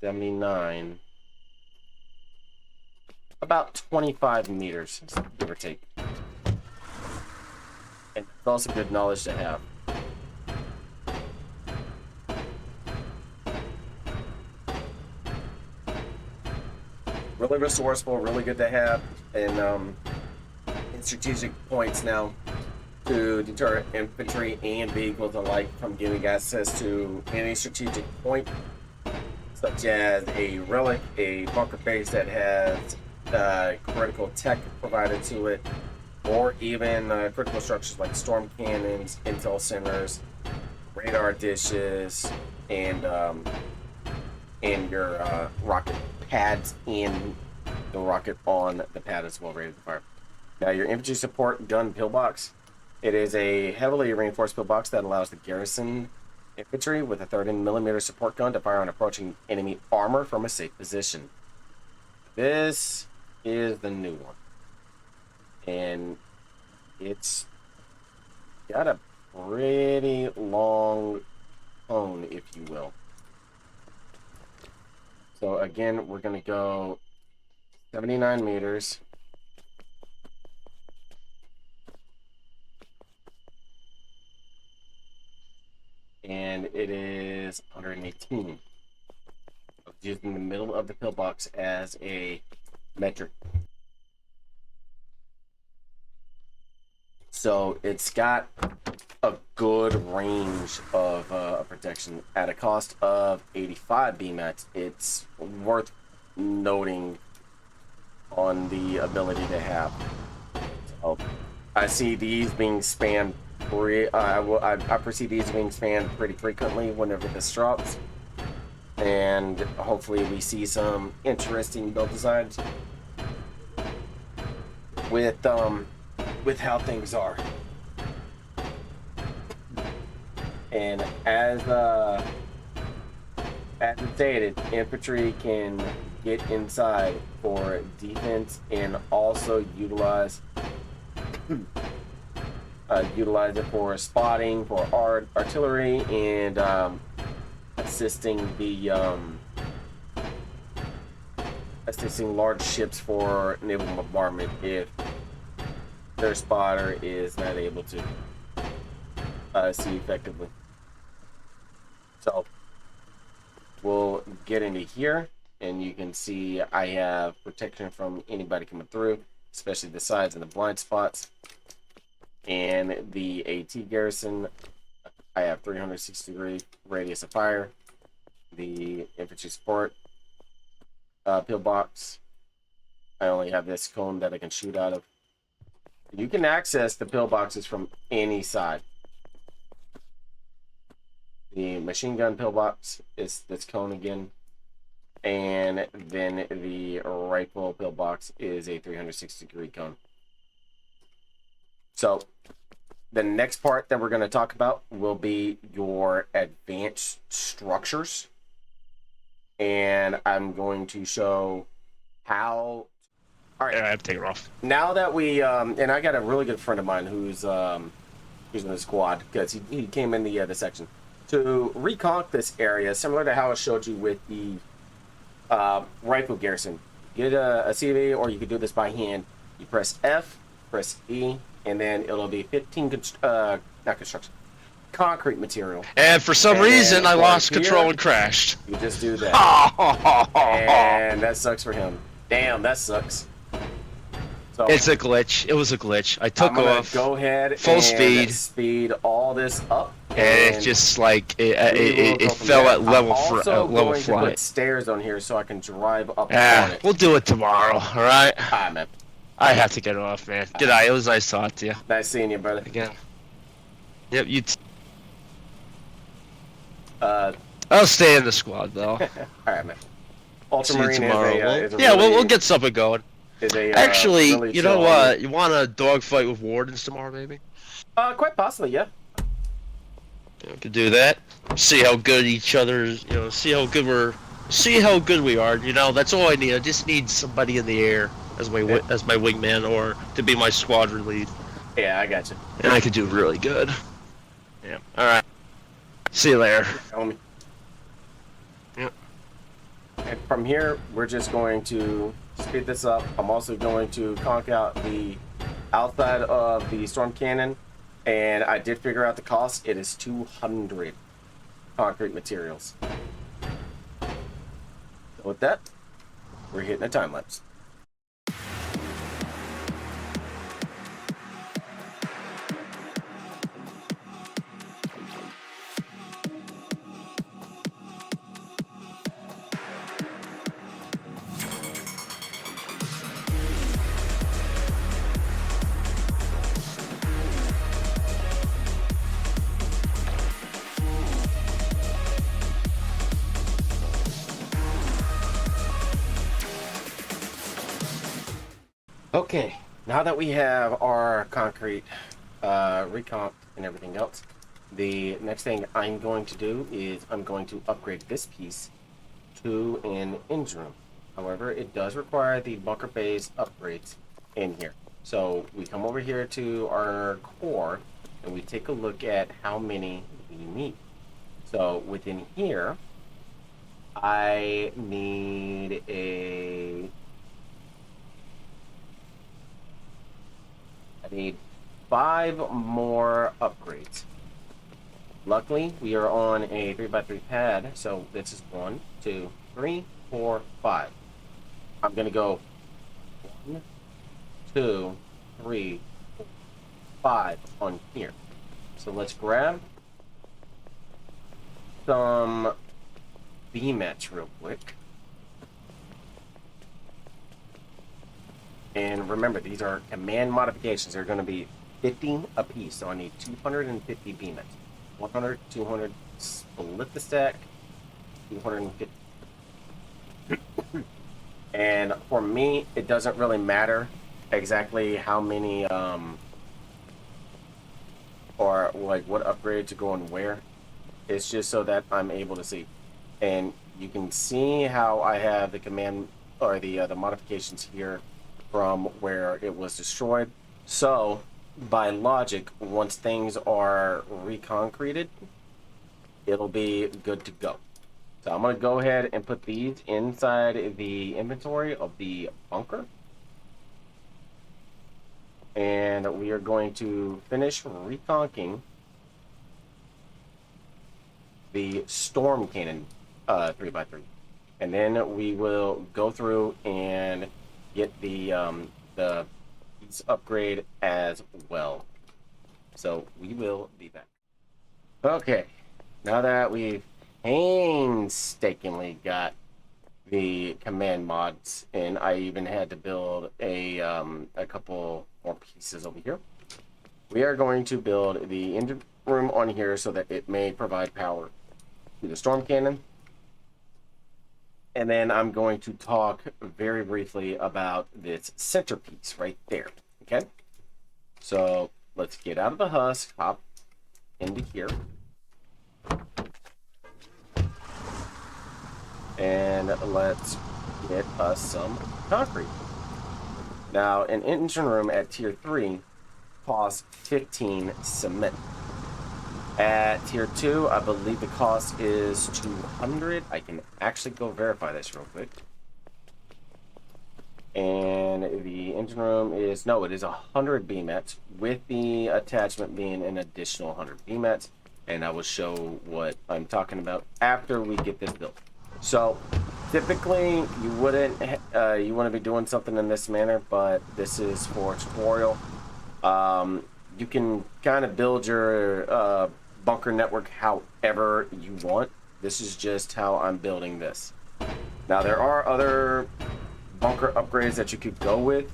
Speaker 1: 79, about 25 meters, give or take. And it's also good knowledge to have. Really resourceful, really good to have, and in strategic points now to deter infantry and vehicles alike from getting access to any strategic point. such as a relic, a bunker base that has critical tech provided to it, or even critical structures like storm cannons, intel centers, radar dishes, and your rocket pads in the rocket on the pad as well, ready to fire. Now, your infantry support gun pillbox. It is a heavily reinforced pillbox that allows the garrison infantry with a 30mm support gun to fire on approaching enemy armor from a safe position. This is the new one, and it's got a pretty long cone, if you will. So again, we're going to go 79 meters. And it is 118. Using the middle of the pillbox as a metric. So it's got a good range of protection at a cost of 85 BMAX. It's worth noting on the ability to have. So I see these being spammed. I foresee these being spammed pretty frequently whenever this drops, and hopefully we see some interesting build designs with how things are. And as stated, infantry can get inside for defense and also utilize it for spotting, for artillery, and assisting large ships for naval bombardment if their spotter is not able to see effectively. So we'll get into here, and you can see I have protection from anybody coming through, especially the sides and the blind spots. And the AT garrison, I have 360-degree radius of fire. The infantry support pillbox, I only have this cone that I can shoot out of. You can access the pillboxes from any side. The machine gun pillbox is this cone again, and then the rifle pillbox is a 360-degree cone. So the next part that we're going to talk about will be your advanced structures, and I'm going to show how. All right,
Speaker 3: I have to take it off.
Speaker 1: now that we and I got a really good friend of mine who's in the squad, because he came in the section to reconquer this area, similar to how I showed you with the rifle garrison. Get a CV, or you could do this by hand. You press F, press E, and then it'll be 15 not construction, concrete material.
Speaker 3: And for some
Speaker 1: And
Speaker 3: reason,
Speaker 1: then
Speaker 3: I
Speaker 1: for
Speaker 3: lost
Speaker 1: here,
Speaker 3: control and crashed.
Speaker 1: You just do that, and that sucks for him. Damn, that sucks. So
Speaker 3: It's a glitch. It was a glitch. I took
Speaker 1: I'm gonna
Speaker 3: off.
Speaker 1: go ahead
Speaker 3: full
Speaker 1: and
Speaker 3: speed.
Speaker 1: all this up,
Speaker 3: And it just like
Speaker 1: we will
Speaker 3: it
Speaker 1: go from
Speaker 3: fell
Speaker 1: there.
Speaker 3: at level
Speaker 1: I'm also
Speaker 3: level
Speaker 1: going to put
Speaker 3: flight.
Speaker 1: stairs on here so I can drive up on
Speaker 3: Ah,
Speaker 1: it.
Speaker 3: we'll do it tomorrow. All right.
Speaker 1: Alright, man.
Speaker 3: I have to get off, man. Good night. It was nice talking to you
Speaker 1: Nice seeing you, brother.
Speaker 3: again. Yep.
Speaker 1: Uh,
Speaker 3: I'll stay in the squad though.
Speaker 1: alright, man.
Speaker 3: See you
Speaker 1: Ultramarine
Speaker 3: tomorrow.
Speaker 1: is a
Speaker 3: Yeah,
Speaker 1: really,
Speaker 3: we'll get something going. Actually,
Speaker 1: really
Speaker 3: you know
Speaker 1: chill
Speaker 3: what?
Speaker 1: army.
Speaker 3: You want a dogfight with wardens tomorrow, maybe?
Speaker 1: Quite possibly, yeah.
Speaker 3: Yeah, we could do that. See how good each other's. You know, see how good we are. You know, that's all I need. I just need somebody in the air as my wingman, or to be my squadron lead,
Speaker 1: Yeah, I got you.
Speaker 3: and I could do really good. Yeah. All right. See you later.
Speaker 1: Homie.
Speaker 3: Yep.
Speaker 1: And from here, we're just going to speed this up. I'm also going to conk out the outside of the storm cannon, and I did figure out the cost. It is 200 concrete materials. So with that, we're hitting a time lapse. Okay, now that we have our concrete recomped and everything else, the next thing I'm going to do is I'm going to upgrade this piece to an engine room. However, it does require the bunker base upgrades in here. So we come over here to our core and we take a look at how many we need. So within here, I need I need 5 more upgrades. Luckily, we are on a 3x3 pad, so this is 1, 2, 3, 4, 5. I'm gonna go 1, 2, 3, 4, 5 on here. So let's grab some B-mats real quick. And remember, these are command modifications. They're going to be 50 a piece, so I need 250 B-mats. 100, 200, split the stack, 250. And for me, it doesn't really matter exactly how many, or like what upgrade to go and where. It's just so that I'm able to see. And you can see how I have the command or the modifications here from where it was destroyed. So by logic, once things are reconcreted, it'll be good to go. So I'm going to go ahead and put these inside the inventory of the bunker. And we are going to finish reconking the storm cannon 3x3. And then we will go through and get the upgrade as well. So we will be back. Okay, now that we've painstakingly got the command mods, and I even had to build a couple more pieces over here. We are going to build the engine room on here so that it may provide power to the storm cannon. And then I'm going to talk very briefly about this centerpiece right there. Okay, so let's get out of the husk, hop into here, and let's get us some concrete. Now, an engine room at tier 3 costs 15 cement. At tier 2, I believe the cost is 200. I can actually go verify this real quick. And the engine room is, no, it is 100 B-mats, with the attachment being an additional 100 B-mats. And I will show what I'm talking about after we get this built. So typically you wouldn't you want to be doing something in this manner, but this is for tutorial. You can kind of build your bunker network however you want. This is just how I'm building this. Now there are other bunker upgrades that you could go with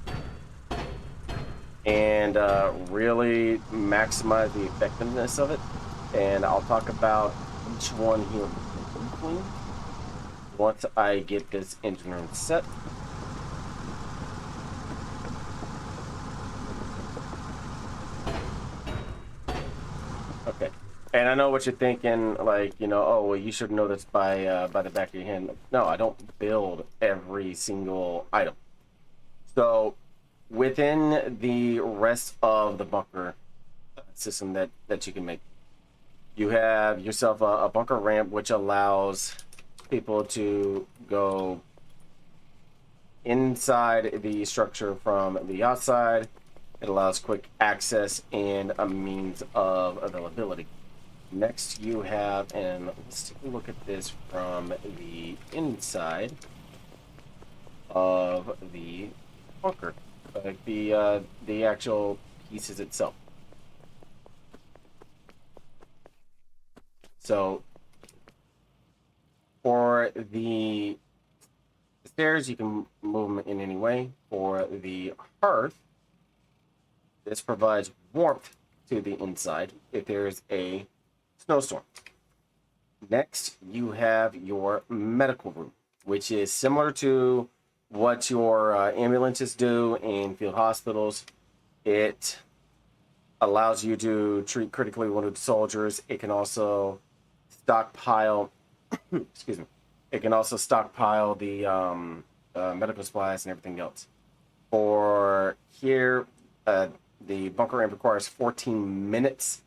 Speaker 1: and really maximize the effectiveness of it, and I'll talk about each one here briefly once I get this engine room set. Okay, and I know what you're thinking, like, you know, oh, well, you should know this by the back of your hand. No, I don't build every single item. So within the rest of the bunker system that you can make, you have yourself a bunker ramp, which allows people to go inside the structure from the outside. It allows quick access and a means of availability. Next, you have, and let's take a look at this from the inside of the bunker, like the actual pieces itself. So for the stairs, you can move them in any way. For the hearth, this provides warmth to the inside if there's a snowstorm. Next, you have your medical room, which is similar to what your ambulances do in field hospitals. It allows you to treat critically wounded soldiers. It can also stockpile, excuse me, it can also stockpile the medical supplies and everything else. For here, the bunker ramp requires 14 minutes.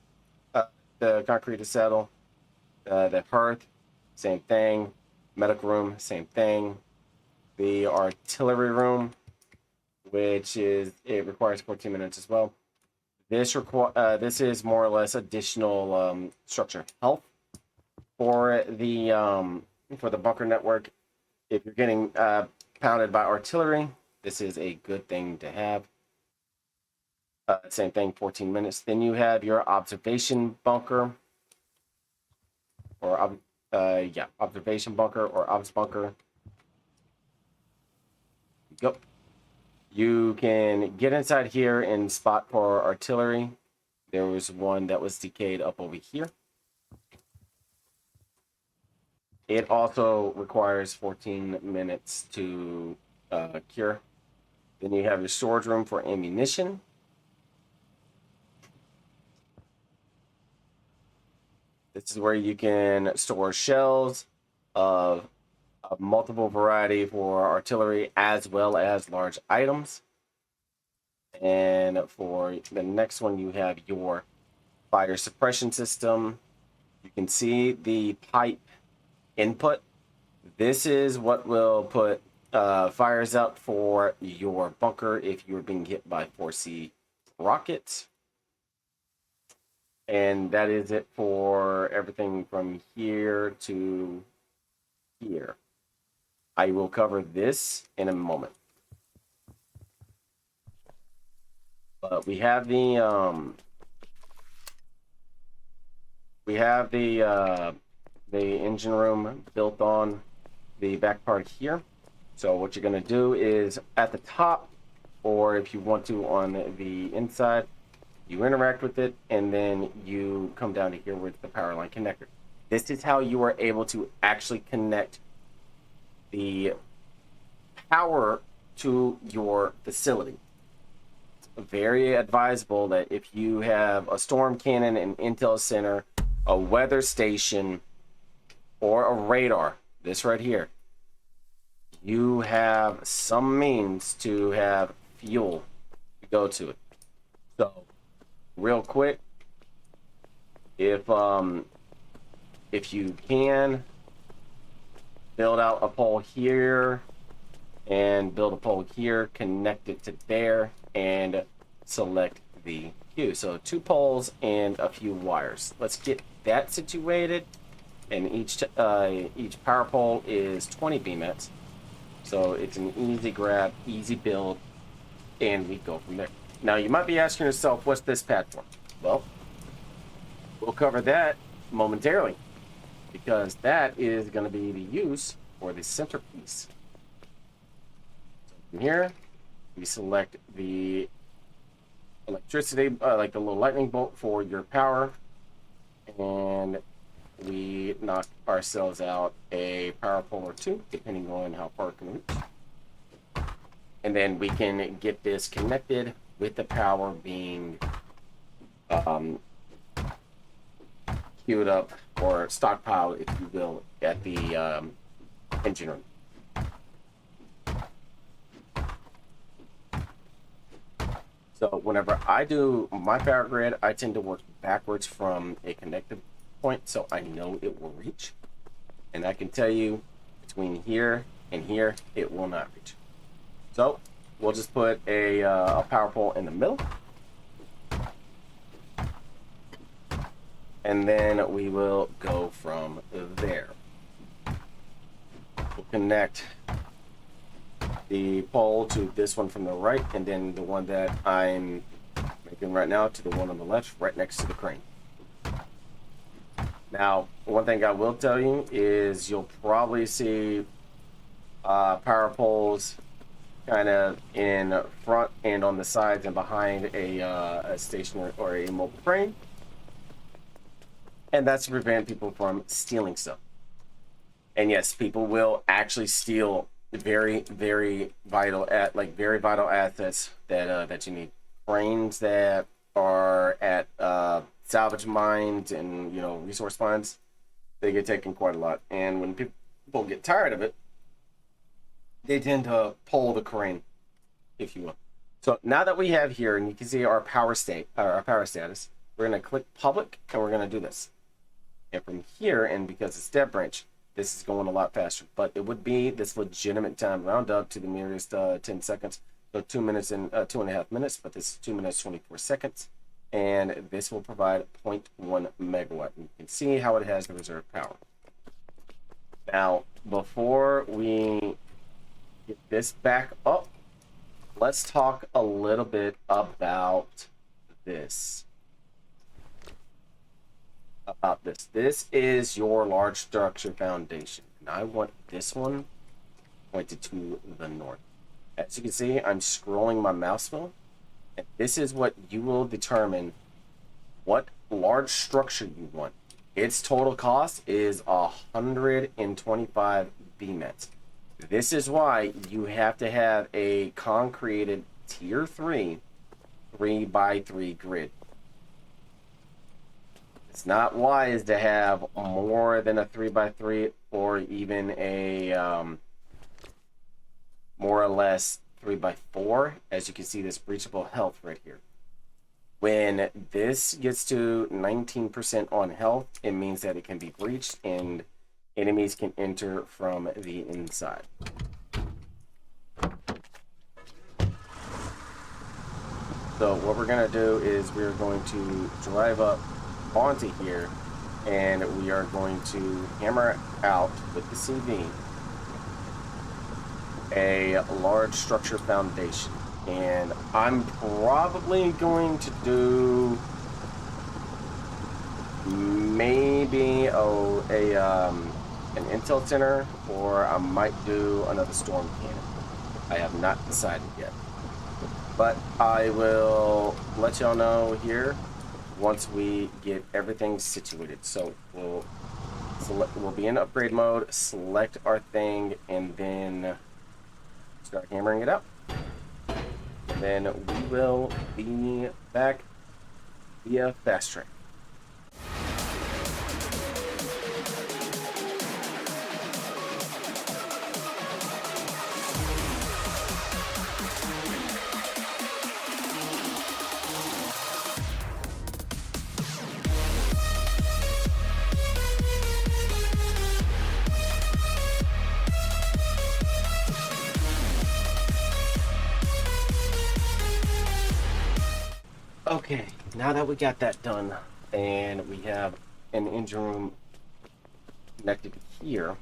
Speaker 1: The concrete to settle. The hearth, same thing. Medical room, same thing. The artillery room, which is, it requires 14 minutes as well. This is more or less additional structure health for the bunker network. If you're getting pounded by artillery, this is a good thing to have. Same thing, 14 minutes. Then you have your observation bunker, or observation bunker or obs bunker. Yep. You can get inside here and spot for artillery. There was one that was decayed up over here. It also requires 14 minutes to cure. Then you have your storage room for ammunition. This is where you can store shells of multiple variety for artillery as well as large items. And for the next one, you have your fire suppression system. You can see the pipe input. This is what will put fires out for your bunker if you're being hit by 4C rockets. And that is it for everything from here to here. I will cover this in a moment. But we have the engine room built on the back part here. So what you're going to do is at the top, or if you want to on the inside, you interact with it, and then you come down to here with the power line connector. This is how you are able to actually connect the power to your facility. It's very advisable that if you have a storm cannon, an intel center, a weather station, or a radar, this right here, you have some means to have fuel to go to it. So real quick, if you can build out a pole here and build a pole here, connect it to there, and select the queue. So 2 poles and a few wires. Let's get that situated. And each power pole is 20 BMETs. So it's an easy grab, easy build, and we go from there. Now you might be asking yourself, what's this pad for? Well, we'll cover that momentarily, because that is going to be the use for the centerpiece. So from here, we select the electricity, like the little lightning bolt for your power, and we knock ourselves out a power pole or 2, depending on how far it can reach. And then we can get this connected with the power being queued up, or stockpiled, if you will, at the engine room. So whenever I do my power grid, I tend to work backwards from a connected point, so I know it will reach. And I can tell you, between here and here, it will not reach. So we'll just put a power pole in the middle. And then we will go from there. We'll connect the pole to this one from the right, and then the one that I'm making right now to the one on the left, right next to the crane. Now, one thing I will tell you is you'll probably see power poles kind of in front and on the sides and behind a stationary or a mobile crane. And that's to prevent people from stealing stuff. And yes, people will actually steal very, very vital very vital assets that you need. Cranes that are at salvage mines and resource finds, they get taken quite a lot. And when people get tired of it, they tend to pull the crane, if you will. So now that we have here, and you can see our power status, we're going to click public, and we're going to do this. And from here, and because it's dead branch, this is going a lot faster. But it would be this legitimate time, round up to the nearest 10 seconds. So 2 minutes and 2.5 minutes, but this is 2 minutes 24 seconds. And this will provide 0.1 megawatt. And you can see how it has the reserve power. Now, before we get this back up, let's talk a little bit about this. This is your large structure foundation. And I want this one pointed to the north. As you can see, I'm scrolling my mouse wheel. And this is what you will determine what large structure you want. Its total cost is 125 BMETs. This is why you have to have a concreted tier 3 3x3 grid. It's not wise to have more than a 3x3 or even a more or less 3x4. As you can see, this breachable health right here. When this gets to 19% on health, it means that it can be breached and enemies can enter from the inside. So what we're going to do is we're going to drive up onto here, and we are going to hammer out with the CV a large structure foundation. And I'm probably going to do maybe an intel center, or I might do another storm cannon. I have not decided yet, but I will let y'all know here once we get everything situated. So we'll be in upgrade mode, select our thing, and then start hammering it out. Then we will be back via fast track. Okay, now that we got that done and we have an engine room connected here,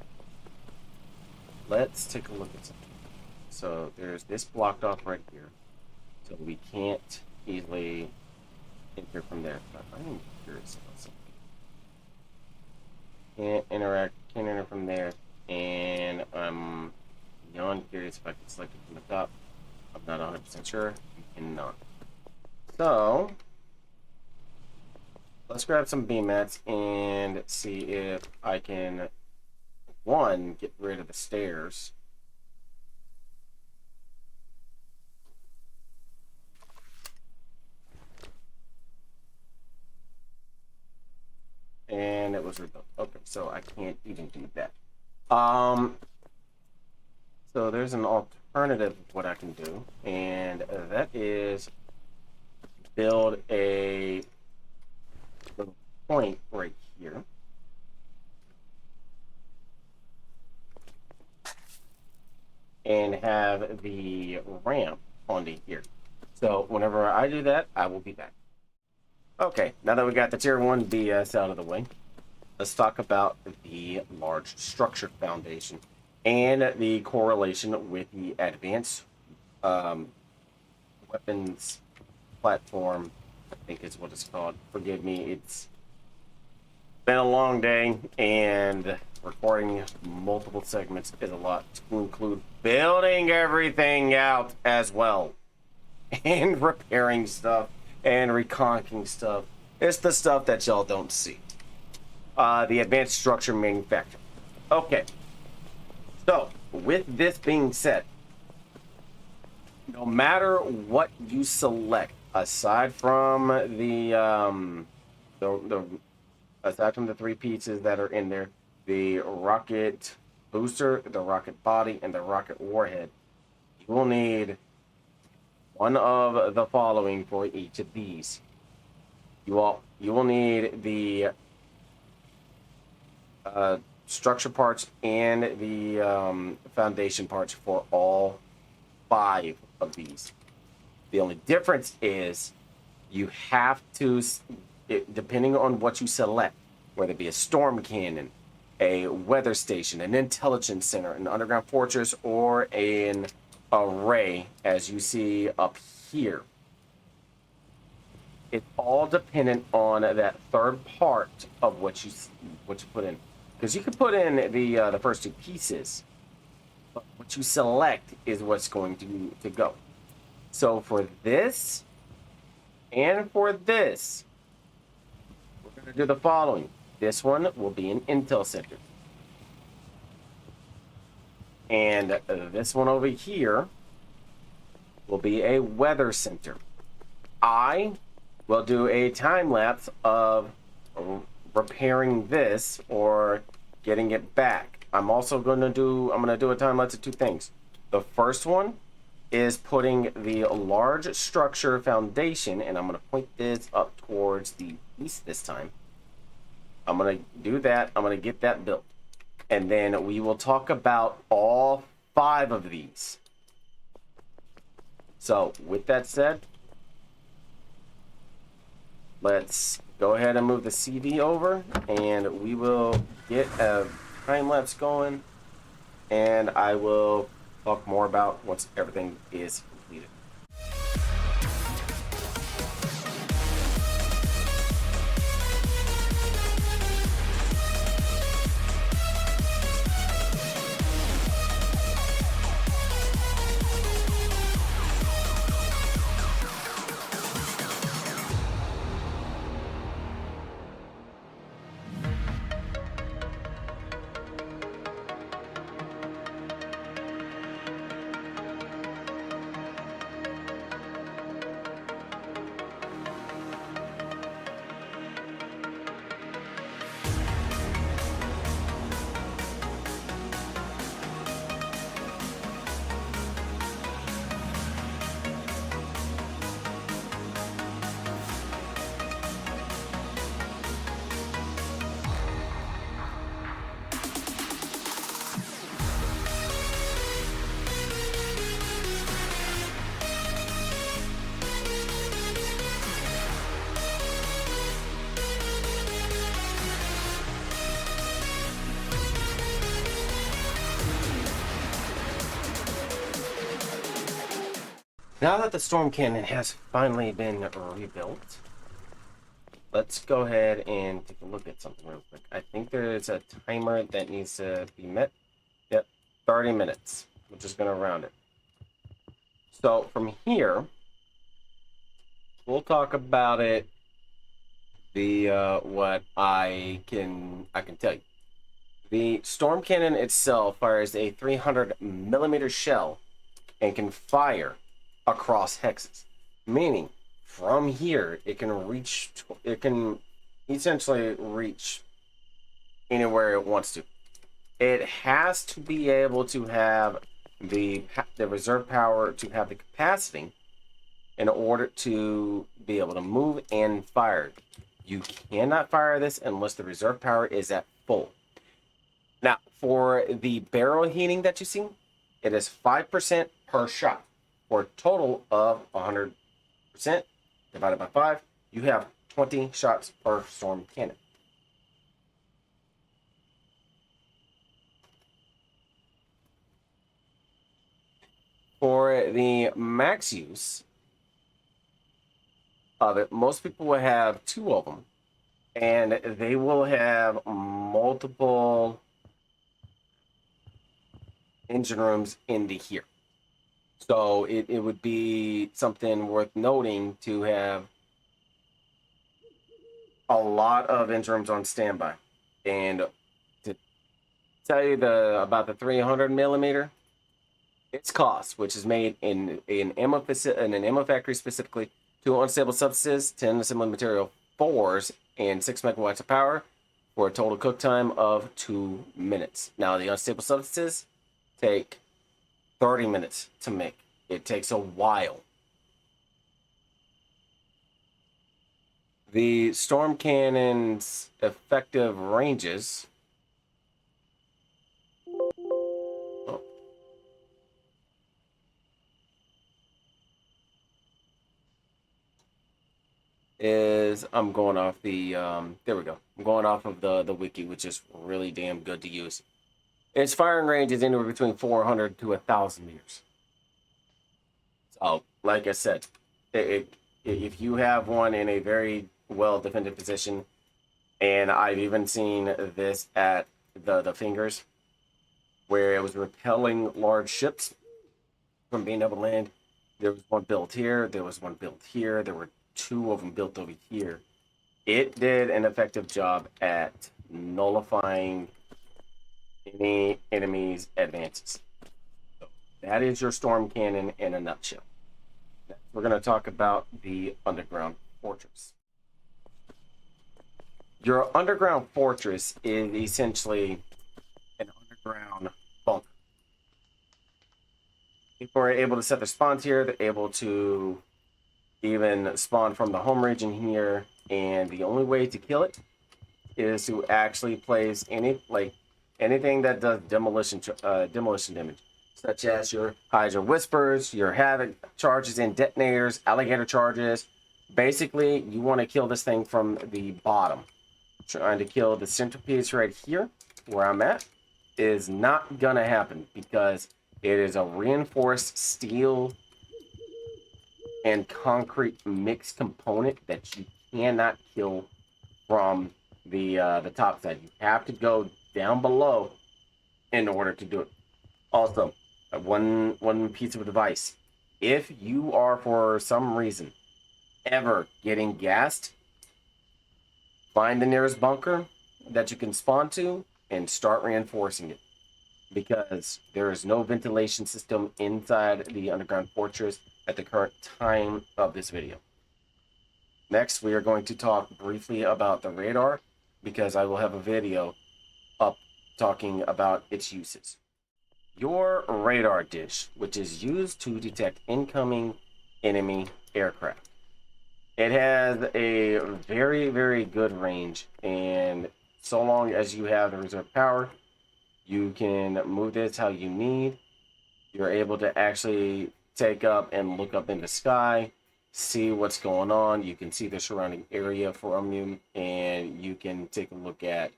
Speaker 1: let's take a look at something. So there's this blocked off right here, so we can't easily enter from there. But I'm curious about something. Can't enter from there, and I'm beyond curious if I can select it from the top. I'm not 100% sure. You cannot. So let's grab some beam mats and see if I can, one, get rid of the stairs. And it was rebuilt. Okay, so I can't even do that. So there's an alternative of what I can do, and that is build a little point right here. And have the ramp onto here. So whenever I do that, I will be back. Okay, now that we got the tier 1 BS out of the way, let's talk about the large structure foundation and the correlation with the advanced weapons platform, I think is what it's called. Forgive me, it's been a long day, and recording multiple segments is a lot, to include building everything out as well, and repairing stuff, and reconquering stuff. It's the stuff that y'all don't see. The advanced structure manufacturing. Okay, so with this being said, no matter what you select, aside from the aside from the three pieces that are in there, the rocket booster, the rocket body, and the rocket warhead, you will need one of the following for each of these. You will need the structure parts and the foundation parts for all 5 of these. The only difference is you have to, depending on what you select, whether it be a storm cannon, a weather station, an intelligence center, an underground fortress, or an array, as you see up here. It's all dependent on that third part of what you put in, because you can put in the first 2 pieces, but what you select is what's going to go. So for this and for this, we're going to do the following. This one will be an intel center, and this one over here will be a weather center. I will do a time lapse of repairing this or getting it back. I'm going to do a time lapse of 2 things. The first one is putting the large structure foundation, and I'm going to point this up towards the east this time. I'm going to do that. I'm going to get that built, and then we will talk about all 5 of these. So with that said, let's go ahead and move the CD over, and we will get a time lapse going, and I will talk more about once everything is completed. Now that the storm cannon has finally been rebuilt, let's go ahead and take a look at something real quick. I think there's a timer that needs to be met. Yep, 30 minutes. We're just going to round it. So from here, we'll talk about it. What I can tell you. The storm cannon itself fires a 300 millimeter shell and can fire across hexes, meaning from here it can essentially reach anywhere it wants to. It has to be able to have the reserve power to have the capacity in order to be able to move and fire. You cannot fire this unless the reserve power is at full. Now, for the barrel heating that you see, it is 5% per shot. For a total of 100% divided by 5, you have 20 shots per storm cannon. For the max use of it, most people will have 2 of them, and they will have multiple engine rooms into here. So it would be something worth noting to have a lot of engine rooms on standby. And to tell you about the 300 millimeter. Its cost, which is made in an ammo factory specifically, 2 unstable substances, 10 assembly material 4s, and 6 megawatts of power, for a total cook time of 2 minutes. Now the unstable substances take 30 minutes to make. It takes a while. The storm cannon's effective ranges. Oh. Is I'm going off the there we go. I'm going off of the wiki, which is really damn good to use. Its firing range is anywhere between 400 to 1,000 meters. So, like I said, if you have one in a very well defended position, and I've even seen this at the fingers, where it was repelling large ships from being able to land. There was one built here. There was one built here. There were 2 of them built over here. It did an effective job at nullifying any enemy's advances. So that is your storm cannon in a nutshell. Next, we're going to talk about the underground fortress. Your underground fortress is essentially an underground bunker. People are able to set their spawns here. They're able to even spawn from the home region here, and the only way to kill it is to actually place anything that does demolition damage, such as your Hydra Whispers, your Havoc charges and detonators, alligator charges. Basically, you want to kill this thing from the bottom. Trying to kill the centerpiece right here, where I'm at, is not gonna happen because it is a reinforced steel and concrete mixed component that you cannot kill from the top side. You have to go down below in order to do it. Also, one piece of advice: if you are for some reason ever getting gassed, find the nearest bunker that you can spawn to and start reinforcing it, because there is no ventilation system inside the underground fortress at the current time of this video. Next, we are going to talk briefly about the radar, because I will have a video up talking about its uses. Your radar dish, which is used to detect incoming enemy aircraft. It has a very, very good range, and so long as you have the reserve power, you can move this how you need. You're able to actually take up and look up in the sky, see what's going on. You can see the surrounding area from you, and you can take a look at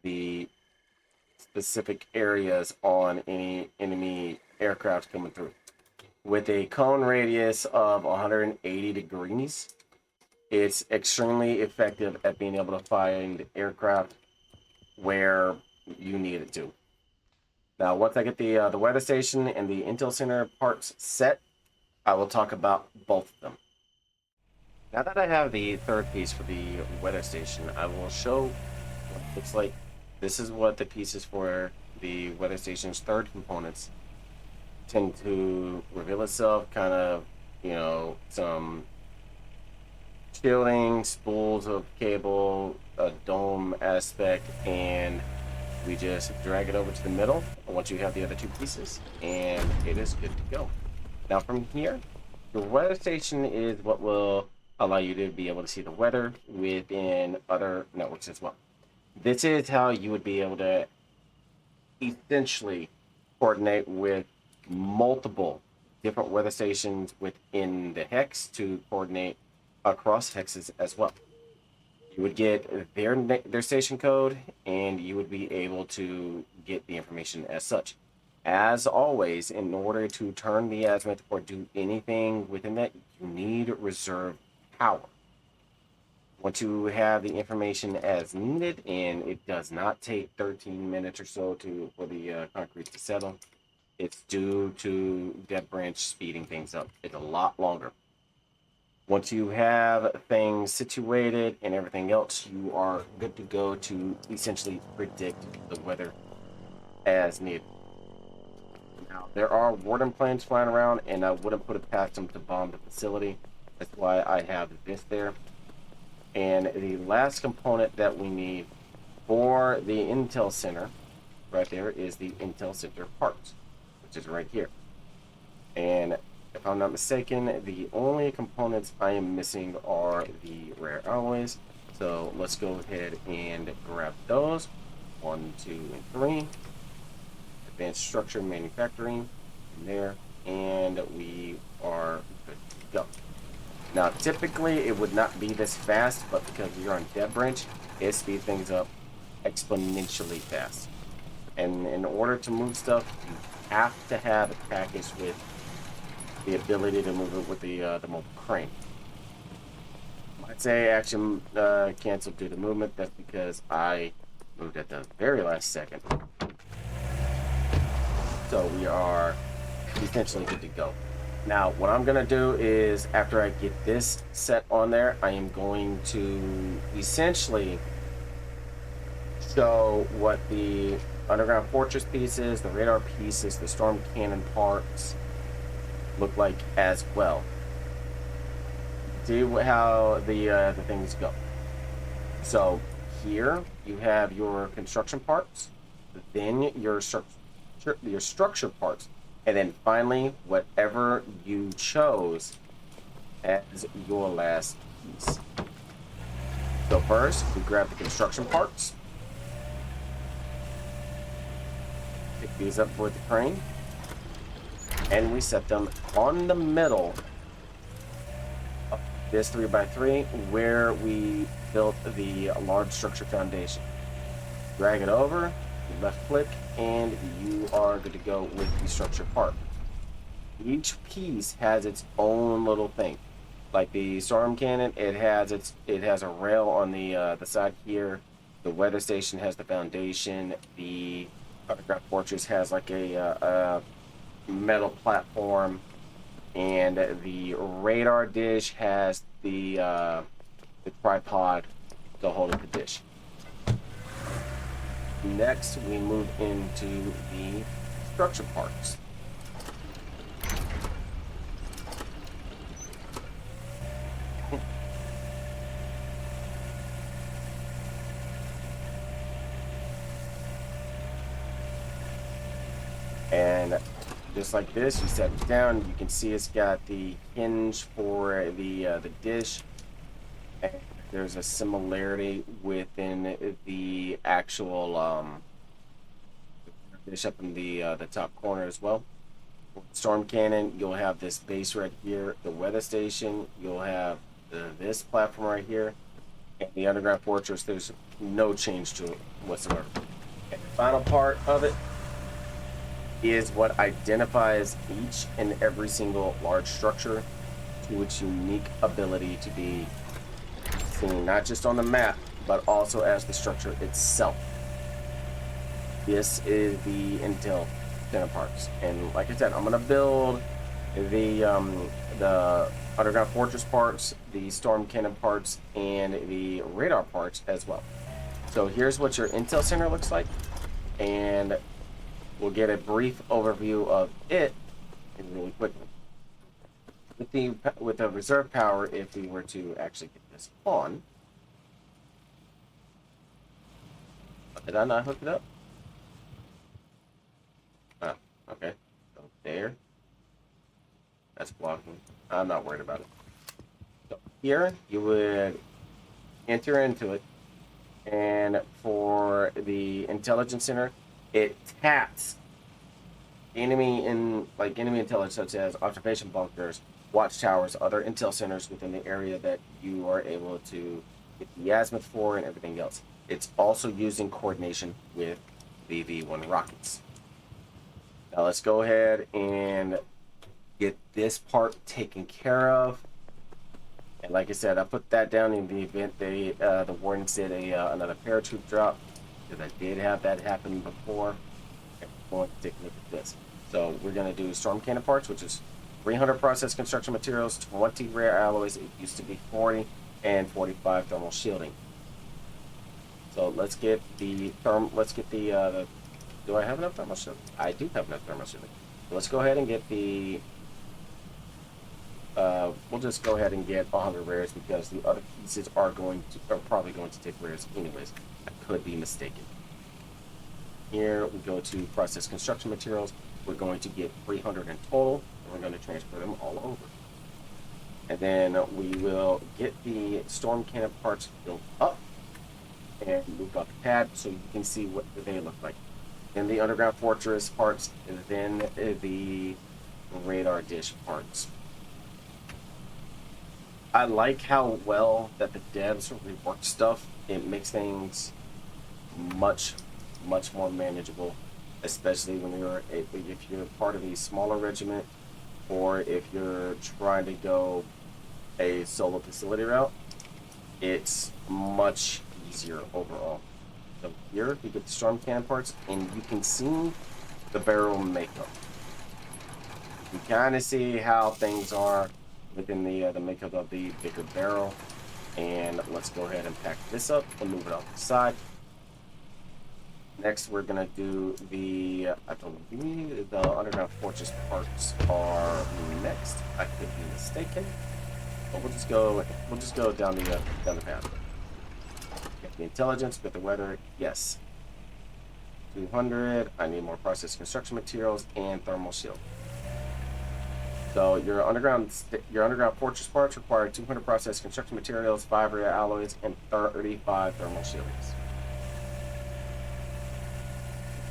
Speaker 1: the specific areas on any enemy aircraft coming through. With a cone radius of 180 degrees, it's extremely effective at being able to find aircraft where you need it to. Now, once I get the weather station and the intel center parts set, I will talk about both of them. Now that I have the third piece for the weather station, I will show what it looks like. This is what the pieces for the weather station's third components tend to reveal itself. Kind of, some shielding, spools of cable, a dome aspect, and we just drag it over to the middle once you have the other 2 pieces, and it is good to go. Now from here, your weather station is what will allow you to be able to see the weather within other networks as well. This is how you would be able to essentially coordinate with multiple different weather stations within the hex to coordinate across hexes as well. You would get their station code, and you would be able to get the information as such. As always, in order to turn the azimuth or do anything within that, you need reserve power. Once you have the information as needed, and it does not take 13 minutes or so for the concrete to settle, it's due to Dead Branch speeding things up. It's a lot longer. Once you have things situated and everything else, you are good to go to essentially predict the weather as needed. Now, there are warden planes flying around, and I wouldn't put it past them to bomb the facility. That's why I have this there. And the last component that we need for the Intel Center, right there, is the Intel Center parts, which is right here. And if I'm not mistaken, the only components I am missing are the rare alloys. So let's go ahead and grab those. 1, 2, and 3. Advanced structure manufacturing in there, and we are good to go. Now, typically it would not be this fast, but because you're on dev branch, it speeds things up exponentially fast. And in order to move stuff, you have to have a package with the ability to move it with the mobile crane. I'd say action canceled due to movement. That's because I moved at the very last second. So we are essentially good to go. Now, what I'm gonna do is, after I get this set on there, I am going to essentially show what the underground fortress pieces, the radar pieces, the storm cannon parts look like as well. See how the things go. So here you have your construction parts, then your structure parts, and then finally whatever you chose as your last piece. So first we grab the construction parts, pick these up with the crane, and we set them on the middle of this 3x3 where we built the large structure foundation. Drag it over, left click, and you are good to go with the structure part. Each piece has its own little thing. Like the storm cannon, it has a rail on the side here. The weather station has the foundation. The underground fortress has like a metal platform, and the radar dish has the tripod to hold up the dish. Next, we move into the structure parts. And just like this, you set it down. You can see it's got the hinge for the dish. And there's a similarity within the actual dish up in the top corner as well. Storm cannon, you'll have this base right here. The weather station, you'll have this platform right here. And the underground fortress, there's no change to it whatsoever. And the final part of it is what identifies each and every single large structure to its unique ability to be seen not just on the map, but also as the structure itself. This is the Intel Center parts, and like I said, I'm gonna build the underground fortress parts, the storm cannon parts, and the radar parts as well. So here's what your Intel Center looks like, and we'll get a brief overview of it really quickly. With the reserve power, if we were to actually get this on, did I not hook it up? Oh, okay. So there. That's blocking. I'm not worried about it. So here, you would enter into it, and for the intelligence center, it taps enemy intelligence, such as observation bunkers, watchtowers, other intel centers within the area that you are able to get the azimuth for, and everything else. It's also used in coordination with the V1 rockets. Now let's go ahead and get this part taken care of. And like I said, I put that down in the event the wardens did another paratroop drop, because I did have that happen before. I'm going to take a look at this. So we're going to do storm cannon parts, which is 300 processed construction materials, 20 rare alloys. It used to be 40, and 45 thermal shielding. So let's get the Do I have enough thermal shielding? I do have enough thermal shielding. Let's go ahead and get the... we'll just go ahead and get 100 rares because the other pieces are probably going to take rares anyways. I could be mistaken. Here we go to process construction materials. We're going to get 300 in total, and we're going to transfer them all over. And then we will get the storm cannon parts built up and move out the pad so you can see what they look like. Then the underground fortress parts, and then the radar dish parts. I like how well that the devs reworked stuff. It makes things much more manageable, especially when if you're part of a smaller regiment, or if you're trying to go a solo facility route. It's much easier overall. So here you get the storm cannon parts, and you can see the barrel makeup. You kind of see how things are within the makeup of the bigger barrel. And let's go ahead and pack this up and move it off the side. Next, we're gonna do the, I believe the underground fortress parts are next. I could be mistaken, but we'll just go down the path. Get the intelligence, get the weather, yes. 200. I need more process construction materials and thermal shield. So your underground fortress parts require 200 process construction materials, 5 rare alloys, and 35 thermal shields.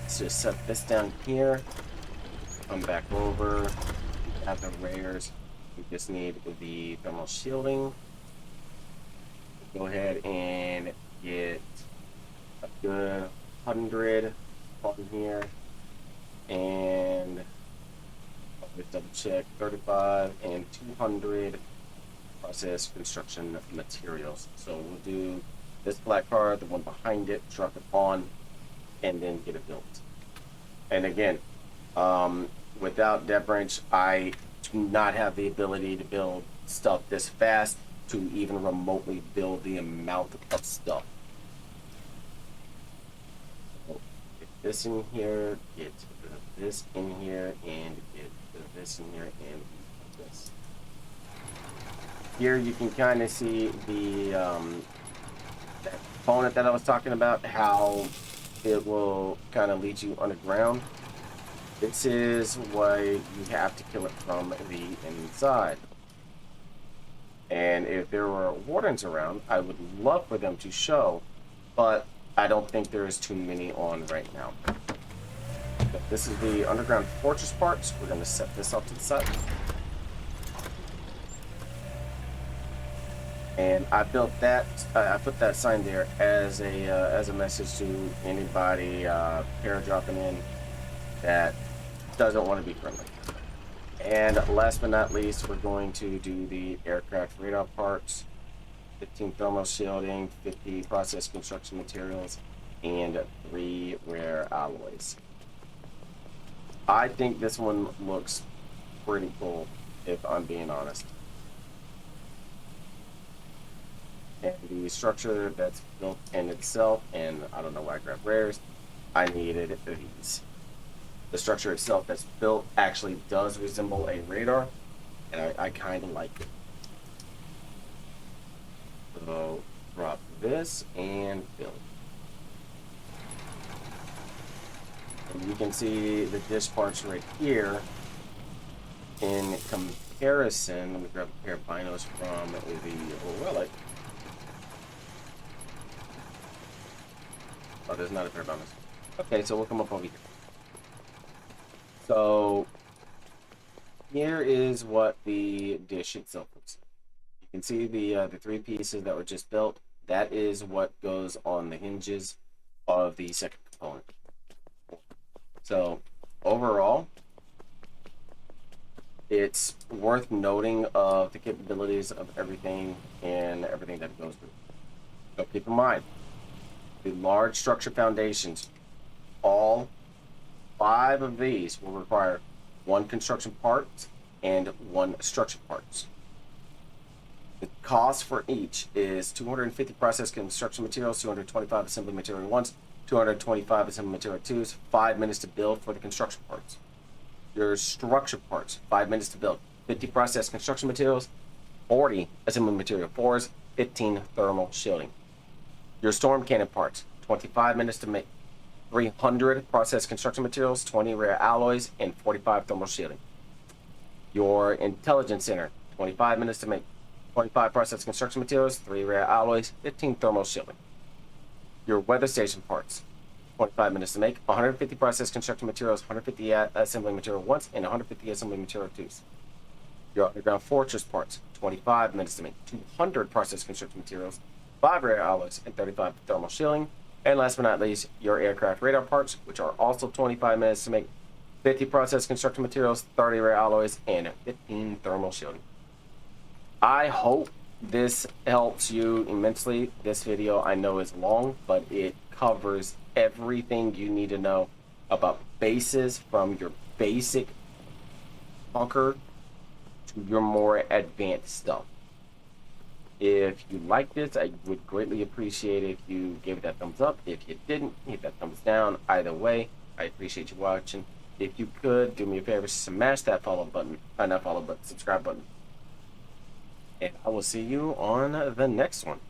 Speaker 1: Let's just set this down here. Come back over. We have the rares. We just need the thermal shielding. Go ahead and get a good 100 on here, and let's double check 35 and 200 process construction materials. So we'll do this black card, the one behind it, drop it on, and then get it built. And again, without Dev Branch, I do not have the ability to build stuff this fast, to even remotely build the amount of stuff. So get this in here, get this in here, and get this in here, and this. Here you can kind of see the that component that I was talking about, how it will kind of lead you underground. This is why you have to kill it from the inside. And if there were wardens around, I would love for them to show, but I don't think there is too many on right now. But this is the underground fortress parts. We're going to set this off to the side. And I built that. I put that sign there as a message to anybody paradropping in that doesn't want to be friendly. And last but not least, we're going to do the aircraft radar parts, 15 thermal shielding, 50 process construction materials, and 3 rare alloys. I think this one looks pretty cool, if I'm being honest. And the structure that's built in itself, and I don't know why I grabbed rares, I needed these. The structure itself that's built actually does resemble a radar, and I kind of like it. So drop this and build. And you can see the dish parts right here. In comparison, let me grab a pair of binos from the relic. Oh, there's not a pair of binos. Okay, so we'll come up over here. So here is what the dish itself looks like. You can see the 3 pieces that were just built. That is what goes on the hinges of the second component. So overall, it's worth noting of the capabilities of everything and everything that it goes through. So keep in mind, the large structure foundations, all 5 of these will require 1 construction part and 1 structure parts. The cost for each is 250 process construction materials, 225 assembly material ones, 225 assembly material 2s, 5 minutes to build for the construction parts. Your structure parts, 5 minutes to build. 50 processed construction materials, 40 assembly material 4s, 15 thermal shielding. Your storm cannon parts, 25 minutes to make. 300 processed construction materials, 20 rare alloys, and 45 thermal shielding. Your intelligence center, 25 minutes to make. 25 processed construction materials, 3 rare alloys, 15 thermal shielding. Your weather station parts, 25 minutes to make. 150 processed construction materials, 150 assembly material 1s, and 150 assembly material 2s. Your underground fortress parts, 25 minutes to make. 200 processed construction materials, 5 rare alloys, and 35 thermal shielding. And last but not least, your aircraft radar parts, which are also 25 minutes to make. 50 processed construction materials, 30 rare alloys, and 15 thermal shielding. I hope this helps you immensely. This video I know is long, but it covers everything you need to know about bases, from your basic bunker to your more advanced stuff. If you liked this, I would greatly appreciate it if you gave it that thumbs up. If you didn't, hit that thumbs down. Either way, I appreciate you watching. If you could, do me a favor, smash that follow button. Not follow button, subscribe button. And I will see you on the next one.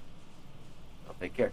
Speaker 1: Take care.